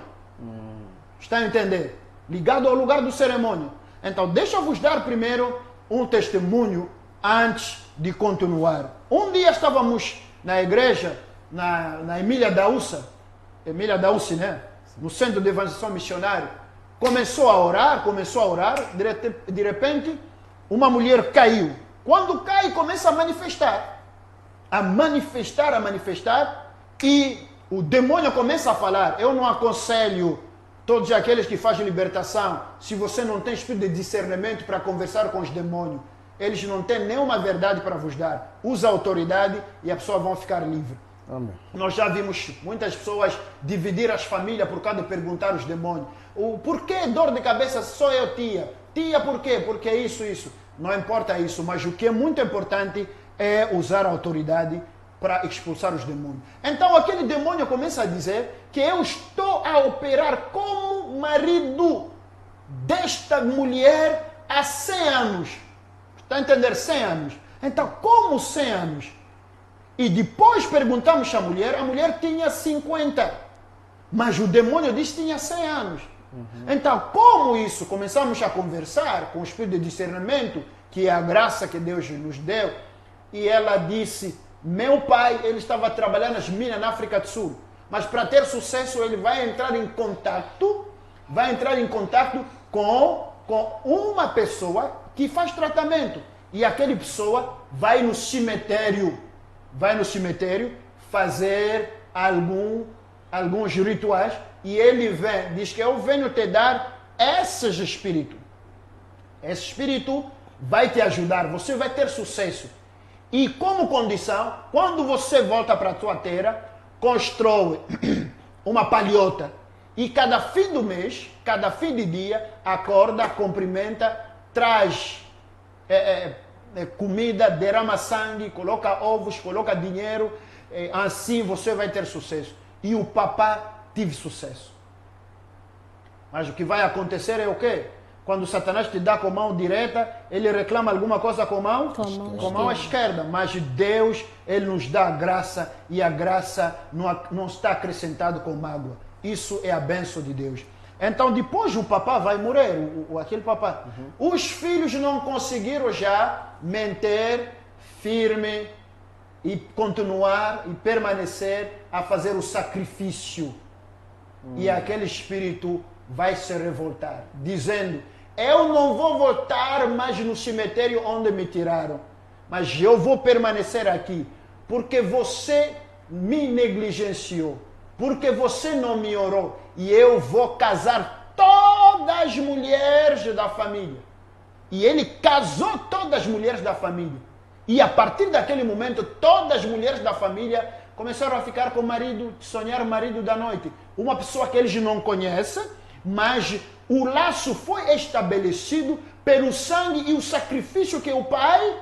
Está a entender? Ligado ao lugar do cerimônia. Então, deixa eu vos dar primeiro um testemunho antes de continuar. Um dia estávamos na igreja, na Emília da Ussa, né? No Centro de Evangelização Missionária. Começou a orar, de repente, uma mulher caiu. Quando cai, começa a manifestar, e o demônio começa a falar. Eu não aconselho todos aqueles que fazem libertação, se você não tem espírito de discernimento para conversar com os demônios, eles não têm nenhuma verdade para vos dar. Usa a autoridade e a pessoa vai ficar livre. Amém. Nós já vimos muitas pessoas dividir as famílias por causa de perguntar aos demônios. Por que dor de cabeça só eu, tia? Tia, por quê? Porque isso. Não importa isso, mas o que é muito importante é usar a autoridade para expulsar os demônios. Então aquele demônio começa a dizer que eu estou a operar como marido desta mulher há 100 anos. Está a entender? 100 anos. Então, como 100 anos? E depois perguntamos à mulher tinha 50. Mas o demônio disse que tinha 100 anos. Então, como isso? Começamos a conversar com o espírito de discernimento, que é a graça que Deus nos deu. E ela disse, meu pai, ele estava trabalhando nas minas na África do Sul. Mas para ter sucesso, ele vai entrar em contato com uma pessoa que faz tratamento. E aquela pessoa vai no cemitério fazer alguns rituais. E ele vem, diz que eu venho te dar esses espíritos. Esse espírito vai te ajudar, você vai ter sucesso. E como condição, quando você volta para a tua terra, constrói uma palhota. E cada fim do mês, cada fim de dia, acorda, cumprimenta, traz comida, derrama sangue, coloca ovos, coloca dinheiro. Assim você vai ter sucesso. E o papá teve sucesso. Mas o que vai acontecer é o quê? Quando Satanás te dá com a mão direta, ele reclama alguma coisa com a mão esquerda. Mas Deus, ele nos dá a graça, e a graça não está acrescentada com mágoa. Isso é a bênção de Deus. Então depois o papá vai morrer, aquele papá. Os filhos não conseguiram já manter firme e continuar e permanecer a fazer o sacrifício. E aquele espírito vai se revoltar, dizendo, eu não vou voltar mais no cemitério onde me tiraram, mas eu vou permanecer aqui, porque você me negligenciou, porque você não me orou, e eu vou casar todas as mulheres da família. E ele casou todas as mulheres da família. E a partir daquele momento, todas as mulheres da família começaram a ficar com o marido, sonhar o marido da noite. Uma pessoa que eles não conhecem, mas o laço foi estabelecido pelo sangue e o sacrifício que o pai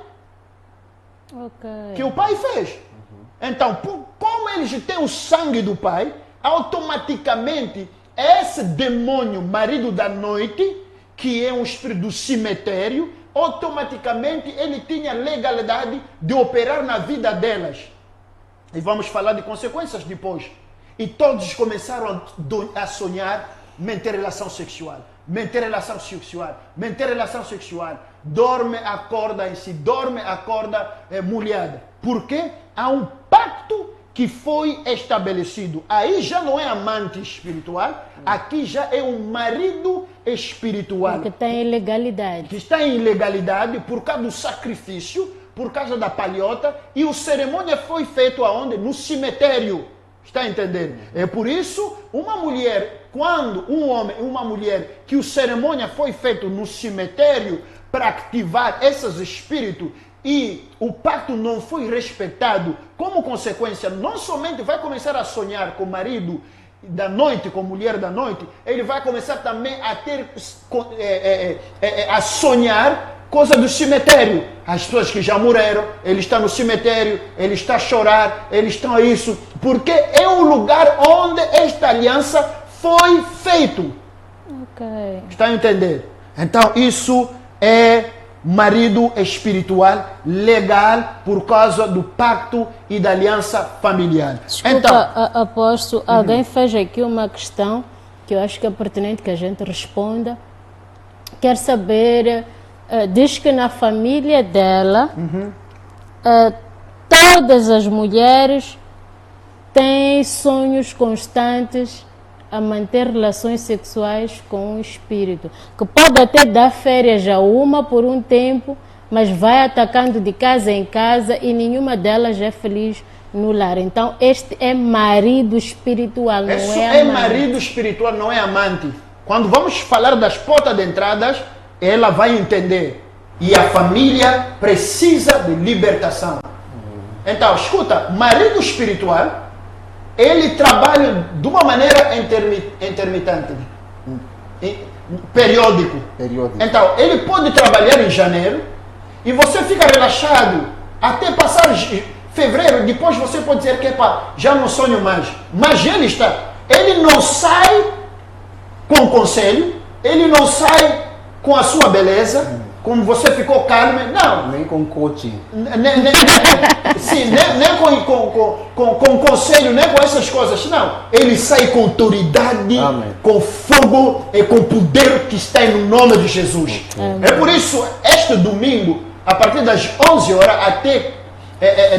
fez. Então, como eles têm o sangue do pai, automaticamente esse demônio, marido da noite, que é um espírito do cemitério, automaticamente ele tinha legalidade de operar na vida delas. E vamos falar de consequências depois. E todos começaram a sonhar manter relação sexual. Dorme, acorda molhada. Porque há um pacto que foi estabelecido. Aí já não é amante espiritual, aqui já é um marido espiritual. Que está em ilegalidade. Que está em ilegalidade por causa do sacrifício, por causa da palhota, e a cerimônia foi feita aonde? No cemitério. Está entendendo? É por isso, uma mulher, quando um homem e uma mulher, que a cerimônia foi feita no cemitério para ativar esses espíritos, e o pacto não foi respeitado, como consequência, não somente vai começar a sonhar com o marido da noite, com a mulher da noite, ele vai começar também a ter, a sonhar coisa do cemitério. As pessoas que já morreram, ele está no cemitério, ele está a chorar, eles estão a isso, porque é o lugar onde esta aliança foi feita. Okay. Está a entender? Então isso é marido espiritual, legal, por causa do pacto e da aliança familiar. Desculpa, Então, apóstolo, alguém fez aqui uma questão que eu acho que é pertinente que a gente responda. Quer saber, diz que na família dela, todas as mulheres têm sonhos constantes a manter relações sexuais com o espírito, que pode até dar férias a uma por um tempo, mas vai atacando de casa em casa e nenhuma delas é feliz no lar. Então, este é marido espiritual, não isso é amante. é marido espiritual, não é amante. Quando vamos falar das portas de entradas, ela vai entender. E a família precisa de libertação. Então, escuta, marido espiritual, ele trabalha de uma maneira intermitente, periódico. Então, ele pode trabalhar em janeiro e você fica relaxado até passar fevereiro. Depois você pode dizer que epa, já não sonho mais. Mas ele não sai com conselho, ele não sai com a sua beleza, como você ficou calmo, não. Nem com coaching. Sim, nem com conselho, nem com essas coisas, não. Ele sai com autoridade, Amém. com fogo e com poder que está no nome de Jesus. É por isso, este domingo, a partir das 11 horas até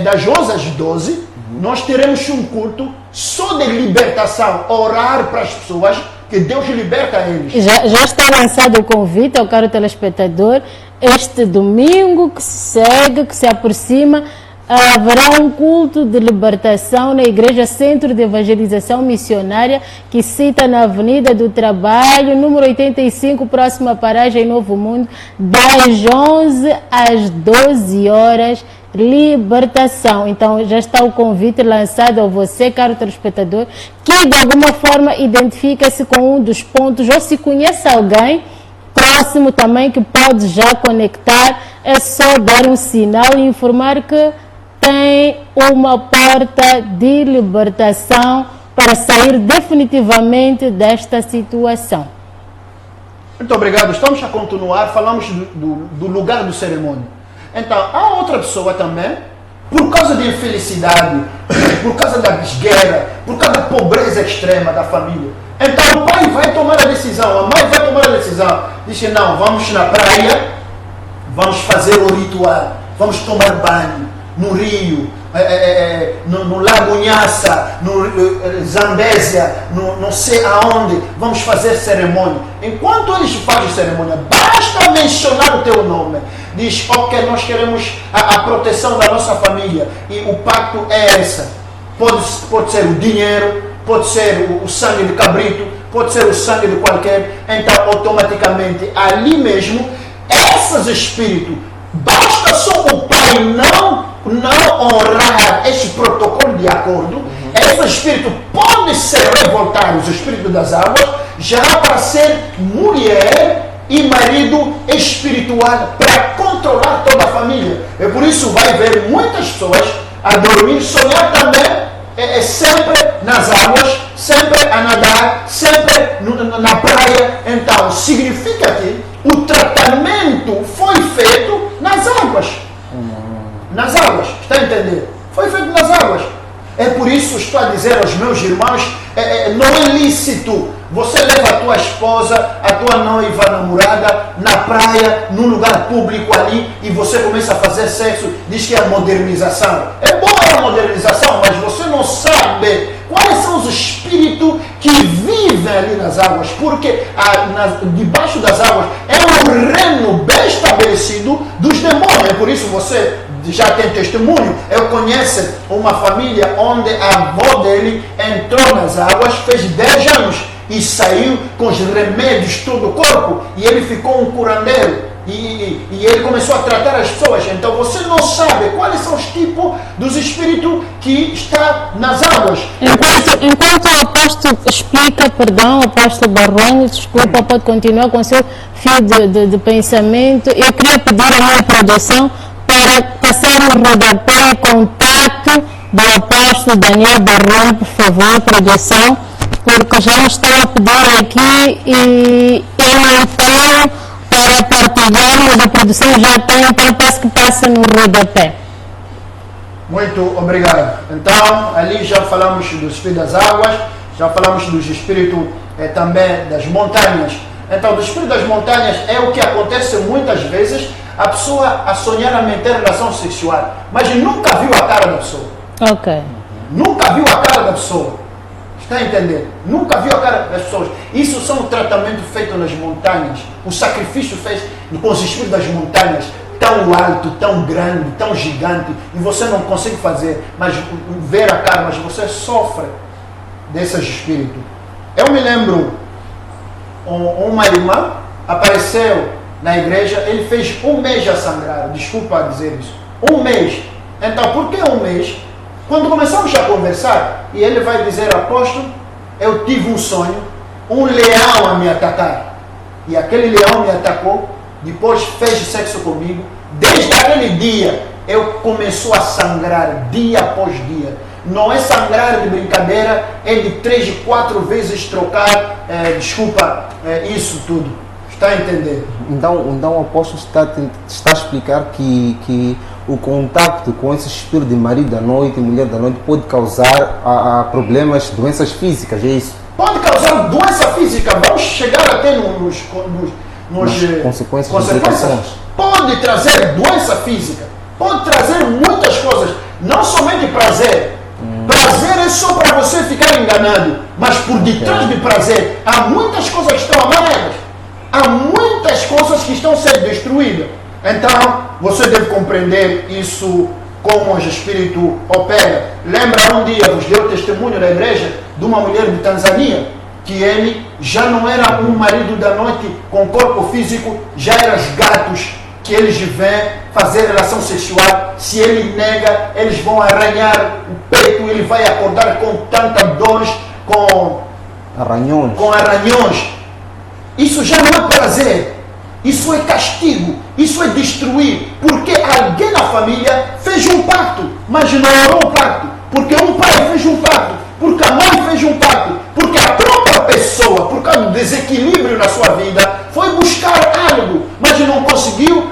das 11 às 12, nós teremos um culto só de libertação, orar para as pessoas, que Deus liberta eles. Já está lançado o convite ao caro telespectador. Este domingo que se segue, que se aproxima, haverá um culto de libertação na Igreja Centro de Evangelização Missionária, que cita na Avenida do Trabalho, número 85, próxima paragem Novo Mundo, das 11 às 12 horas. Libertação. Então já está o convite lançado a você, caro telespectador, que de alguma forma identifica-se com um dos pontos, ou se conhece alguém próximo também que pode já conectar, é só dar um sinal e informar que tem uma porta de libertação para sair definitivamente desta situação. Muito obrigado. Estamos a continuar, falamos do lugar do cerimônio. Então, há outra pessoa também, por causa de infelicidade, por causa da guerra, por causa da pobreza extrema da família. Então, o pai vai tomar a decisão, a mãe vai tomar a decisão. Diz: não, vamos na praia, vamos fazer o ritual, vamos tomar banho no rio, no Lago Nhaça, no Zambésia, não sei aonde, vamos fazer cerimônia. Enquanto eles fazem cerimônia, basta mencionar o teu nome. Diz: ok, nós queremos a proteção da nossa família e o pacto é essa. Pode ser o dinheiro, pode ser o sangue de cabrito, pode ser o sangue de qualquer. Então, automaticamente, ali mesmo, esses espíritos, basta só o pai não honrar este protocolo de acordo, esse espírito pode ser revoltado, os espíritos das águas, já para ser mulher e marido espiritual, para controlar toda a família. É por isso vai ver muitas pessoas a dormir, sonhar também, sempre nas águas, sempre a nadar, sempre na praia. Então, significa que o tratamento foi feito nas águas. Nas águas, está a entender? Foi feito nas águas. É por isso que estou a dizer aos meus irmãos, não é lícito você leva a tua esposa, a tua noiva, namorada, na praia, num lugar público ali, e você começa a fazer sexo, diz que é a modernização. É boa a modernização, mas você não sabe quais são os espíritos que vivem ali nas águas, porque debaixo das águas é um reino bem estabelecido dos demônios. É por isso você já tem testemunho. Eu conheço uma família onde a avó dele entrou nas águas, fez 10 anos e saiu com os remédios todo o corpo, e ele ficou um curandeiro e ele começou a tratar as pessoas. Então você não sabe quais são os tipos dos espíritos que está nas águas. Enquanto o apóstolo explica, o apóstolo Barone, desculpa, pode continuar com o seu fio de pensamento. Eu queria pedir a minha produção para passar no rodapé contato do apóstolo Daniel Barone, por favor, produção, porque já estão a pedir aqui e eu não tenho para partilhar vamos, a produção já tem, então peço que passe no rodapé. Muito obrigado. Então, ali já falamos do Espírito das Águas, já falamos do Espírito também das montanhas. Então, do Espírito das montanhas é o que acontece muitas vezes, a pessoa a sonhar a manter relação sexual, mas nunca viu a cara da pessoa. Ok. Nunca viu a cara da pessoa. Está a entender? Nunca viu a cara das pessoas. Isso são um tratamento feito nas montanhas. O sacrifício feito com os espíritos das montanhas, tão alto, tão grande, tão gigante, e você não consegue fazer, mas ver a cara, mas você sofre desses espíritos. Eu me lembro, uma irmã apareceu na igreja, ele fez um mês a sangrar, desculpa dizer isso, um mês. Então, por que um mês? Quando começamos a conversar, e ele vai dizer, apóstolo, eu tive um sonho, um leão a me atacar, e aquele leão me atacou, depois fez sexo comigo, desde aquele dia, eu começou a sangrar, dia após dia. Não é sangrar de brincadeira, é de 3, 4 vezes trocar, isso tudo. Está a entender? Então o apóstolo está a explicar que o contato com esse espírito de marido da noite e mulher da noite pode causar problemas, doenças físicas, é isso? Pode causar doença física, vamos chegar até nos consequências. Pode trazer doença física, pode trazer muitas coisas, não somente prazer. Prazer é só para você ficar enganado, mas por detrás de prazer há muitas coisas que estão amarelas, há muitas coisas que estão sendo destruídas. Então você deve compreender isso, como o espírito opera. Lembra um dia, vos deu testemunho na igreja de uma mulher de Tanzânia, que ele já não era um marido da noite com corpo físico, já eram os gatos que eles vêm fazer relação sexual. Se ele nega, eles vão arranhar o peito, ele vai acordar com tanta dores, com arranhões. Isso já não é prazer, isso é castigo, isso é destruir, porque alguém na família fez um pacto, mas não orou o pacto, porque um pai fez um pacto, porque a mãe fez um pacto, porque a própria pessoa, por causa do desequilíbrio na sua vida, foi buscar algo, mas não conseguiu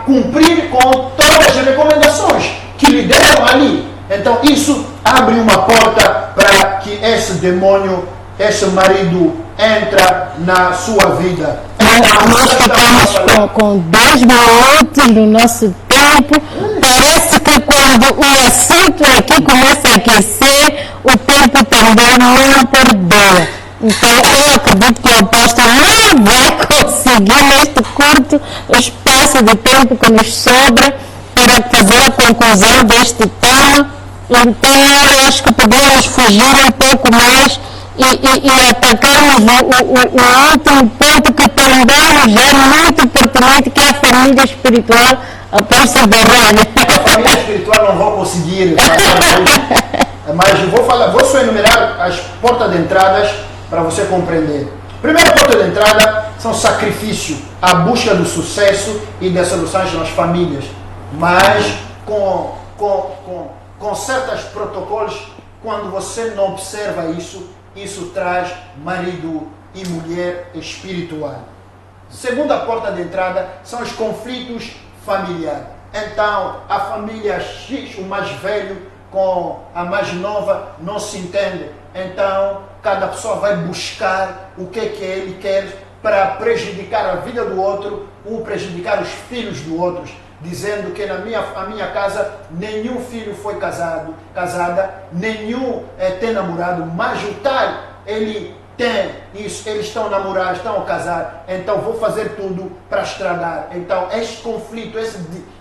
cumprir com todas as recomendações que lhe deram ali. Então isso abre uma porta para que esse demônio, esse marido, entra na sua vida. Nós ficamos com 10 minutos do nosso tempo. Parece que quando o assunto aqui começa a aquecer, o tempo também não perdoa. Então eu acredito que o apóstolo não vai conseguir neste curto espaço de tempo que nos sobra para fazer a conclusão deste tema. Então eu acho que podemos fugir um pouco mais e atacarmos o último ponto que também já é muito pertinente, que é a família espiritual. Apóstolo Barrone. A família espiritual não vou conseguir, mas vou só enumerar as portas de entradas para você compreender. Primeira porta de entrada são sacrifício, a busca do sucesso e das soluções nas famílias, mas com certos protocolos. Quando você não observa isso traz marido e mulher espiritual. Segunda porta de entrada são os conflitos familiares. Então, a família X, o mais velho, com a mais nova, não se entende. Então, cada pessoa vai buscar o que ele quer para prejudicar a vida do outro ou prejudicar os filhos do outro, dizendo que a minha casa nenhum filho foi casada, nenhum tem namorado, mas o tal, ele tem isso, eles estão namorados, estão a casar, então vou fazer tudo para estragar. Então este conflito,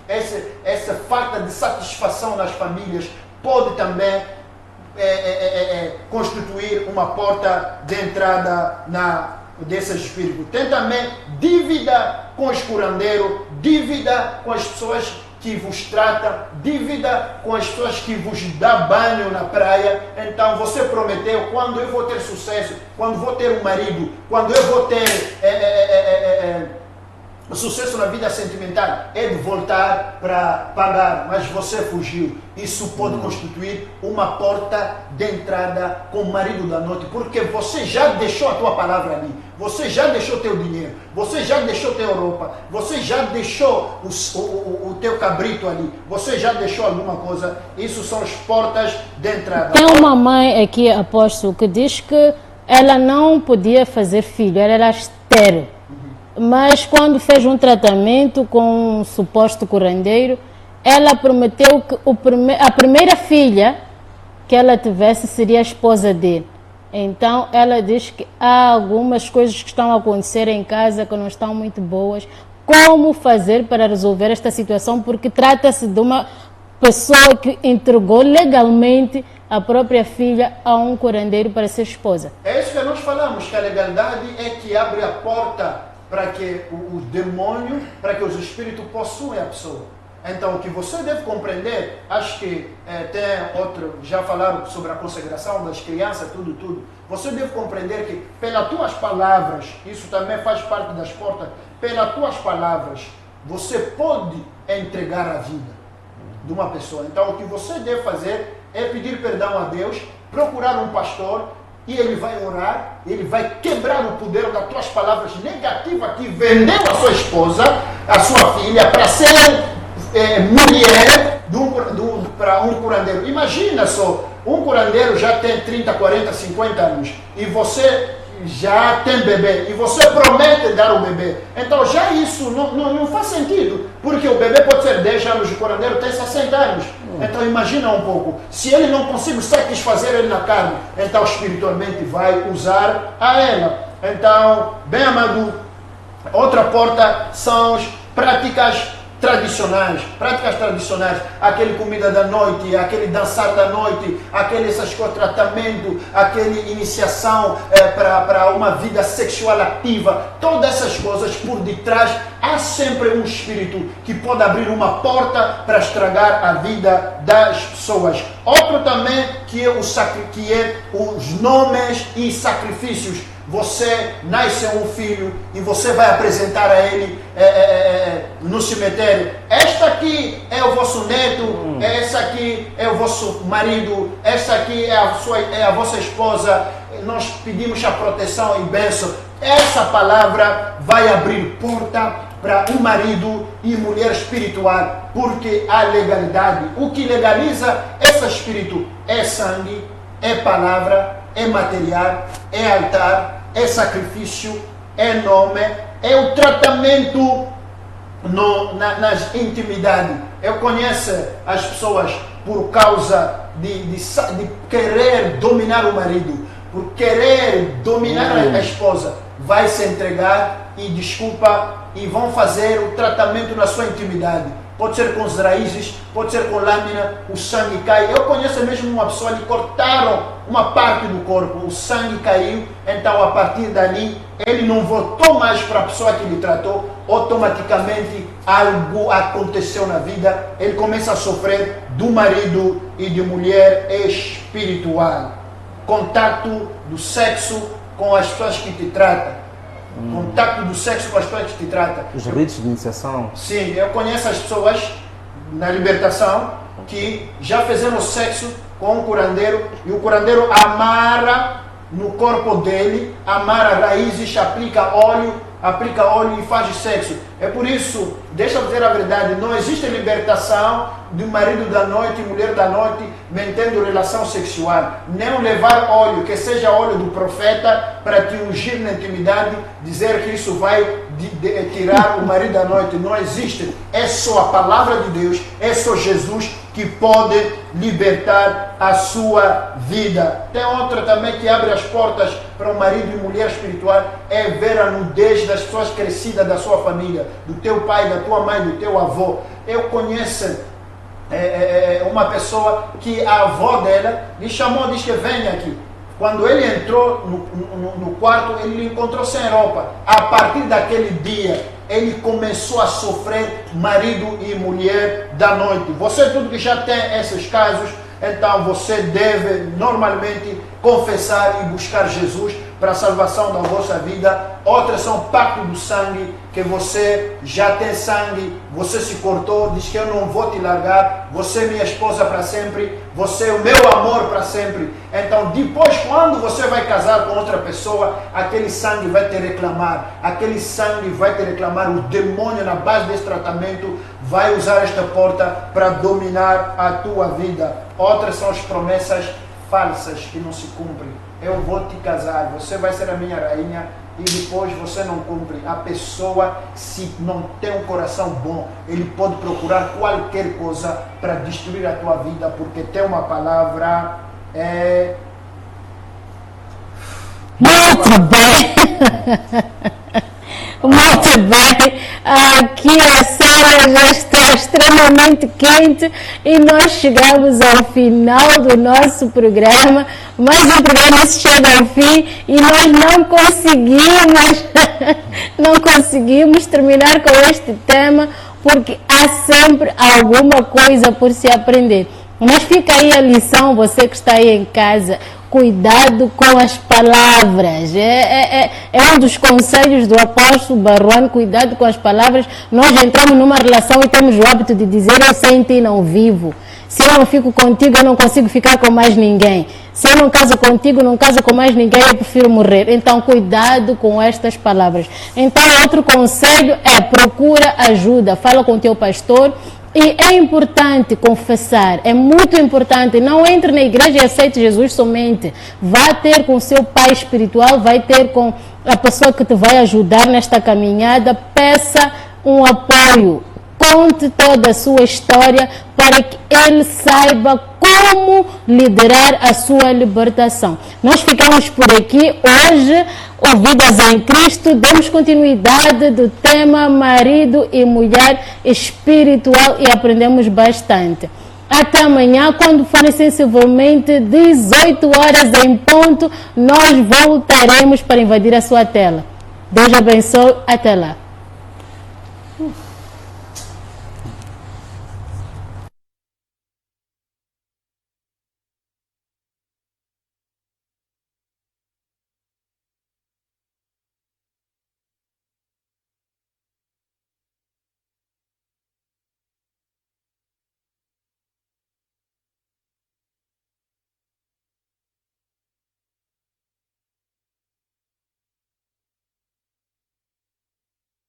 essa falta de satisfação nas famílias pode também constituir uma porta de entrada desses espíritos. Tem também dívida com os curandeiros, dívida com as pessoas que vos tratam, dívida com as pessoas que vos dá banho na praia. Então você prometeu, quando eu vou ter sucesso, quando vou ter um marido, quando eu vou ter O sucesso na vida sentimental é de voltar para pagar, mas você fugiu. Isso pode constituir uma porta de entrada com o marido da noite, porque você já deixou a tua palavra ali, você já deixou teu dinheiro, você já deixou tua roupa, você já deixou o teu cabrito ali, você já deixou alguma coisa. Isso são as portas de entrada. Tem uma mãe aqui, apóstolo, que diz que ela não podia fazer filho, ela era estéril. Mas quando fez um tratamento com um suposto curandeiro, ela prometeu que a primeira filha que ela tivesse seria a esposa dele. Então ela diz que há algumas coisas que estão a acontecer em casa que não estão muito boas. Como fazer para resolver esta situação? Porque trata-se de uma pessoa que entregou legalmente a própria filha a um curandeiro para ser esposa. É isso que nós falamos, que a legalidade é que abre a porta para que o demônio, para que os espíritos possuem a pessoa. Então, o que você deve compreender, acho que tem outro, já falaram sobre a consagração das crianças, tudo. Você deve compreender que, pelas tuas palavras, isso também faz parte das portas, pelas tuas palavras, você pode entregar a vida de uma pessoa. Então, o que você deve fazer é pedir perdão a Deus, procurar um pastor, e ele vai orar, ele vai quebrar o poder das tuas palavras negativas que vendeu a sua esposa, a sua filha, para ser mulher para um curandeiro. Imagina só, um curandeiro já tem 30, 40, 50 anos e você já tem bebê e você promete dar o bebê. Então já isso não faz sentido, porque o bebê pode ter 10 anos, o curandeiro tem 60 anos. Então imagina um pouco, se ele não consegue satisfazer ele na carne, então espiritualmente vai usar a ela. Então, bem amado, outra porta são as práticas tradicionais, aquele comida da noite, aquele dançar da noite, aquele tratamento, aquele iniciação para uma vida sexual ativa, todas essas coisas por detrás, há sempre um espírito que pode abrir uma porta para estragar a vida das pessoas. Outro também que é os nomes e sacrifícios. Você nasce um filho e você vai apresentar a ele no cemitério. Esta aqui é o vosso neto, essa aqui é o vosso marido, essa aqui é a vossa esposa. Nós pedimos a proteção e bênção. Essa palavra vai abrir porta para um marido e mulher espiritual, porque a legalidade, o que legaliza esse espírito é sangue, é palavra, é material, é altar, é sacrifício, é nome, é o tratamento nas intimidades. Eu conheço as pessoas por causa de querer dominar o marido, por querer dominar a esposa, vai se entregar e vão fazer o tratamento na sua intimidade. Pode ser com as raízes, pode ser com lâmina, o sangue cai. Eu conheço mesmo uma pessoa, lhe cortaram uma parte do corpo, o sangue caiu, então a partir dali ele não voltou mais para a pessoa que lhe tratou, automaticamente algo aconteceu na vida, ele começa a sofrer do marido e de mulher espiritual. Contato do sexo com as pessoas que te tratam. Contato do sexo com as pessoas que te tratam. Os ritos de iniciação. Sim, eu conheço as pessoas na libertação que já fizeram sexo com um curandeiro e o curandeiro amarra no corpo dele, amarra raízes, aplica óleo e faz sexo. É por isso, deixa eu dizer a verdade, não existe libertação de marido da noite e mulher da noite mantendo relação sexual. Nem levar óleo, que seja óleo do profeta, para te ungir na intimidade, dizer que isso vai tirar o marido da noite. Não existe. É só a palavra de Deus, é só Jesus que pode libertar a sua vida. Tem outra também que abre as portas para o marido e mulher espiritual, é ver a nudez das pessoas crescidas da sua família, do teu pai, da tua mãe, do teu avô. Eu conheço uma pessoa que a avó dela lhe chamou, disse que venha aqui. Quando ele entrou no quarto, ele encontrou sem roupa. A partir daquele dia, ele começou a sofrer marido e mulher da noite. Você tudo que já tem esses casos, então você deve normalmente confessar e buscar Jesus para a salvação da vossa vida. Outras são pacto do sangue, que você já tem sangue, você se cortou, diz que eu não vou te largar, você é minha esposa para sempre, você é o meu amor para sempre. Então depois, quando você vai casar com outra pessoa, aquele sangue vai te reclamar, aquele sangue vai te reclamar. O demônio, na base desse tratamento, vai usar esta porta para dominar a tua vida. Outras são as promessas falsas que não se cumprem. Eu vou te casar, você vai ser a minha rainha, e depois você não cumpre. A pessoa, se não tem um coração bom, ele pode procurar qualquer coisa para destruir a tua vida, porque tem uma palavra Muito bem. Muito bem. Aqui a sala já está extremamente quente e nós chegamos ao final do nosso programa. Mas o programa chega ao fim e nós não conseguimos terminar com este tema, porque há sempre alguma coisa por se aprender. Mas fica aí a lição, você que está aí em casa. Cuidado com as palavras. É um dos conselhos do apóstolo Baruan, cuidado com as palavras. Nós entramos numa relação e temos o hábito de dizer: eu sem ti não vivo. Se eu não fico contigo, eu não consigo ficar com mais ninguém. Se eu não caso contigo, não caso com mais ninguém, eu prefiro morrer. Então, cuidado com estas palavras. Então, outro conselho é: procura ajuda. Fala com o teu pastor. E é importante confessar, é muito importante. Não entre na igreja e aceite Jesus somente. Vá ter com o seu pai espiritual, vai ter com a pessoa que te vai ajudar nesta caminhada. Peça um apoio. Conte toda a sua história para que ele saiba como liderar a sua libertação. Nós ficamos por aqui hoje, ouvidas em Cristo. Damos continuidade do tema marido e mulher espiritual e aprendemos bastante. Até amanhã, quando forem sensivelmente 18 horas em ponto, nós voltaremos para invadir a sua tela. Deus abençoe. Até lá.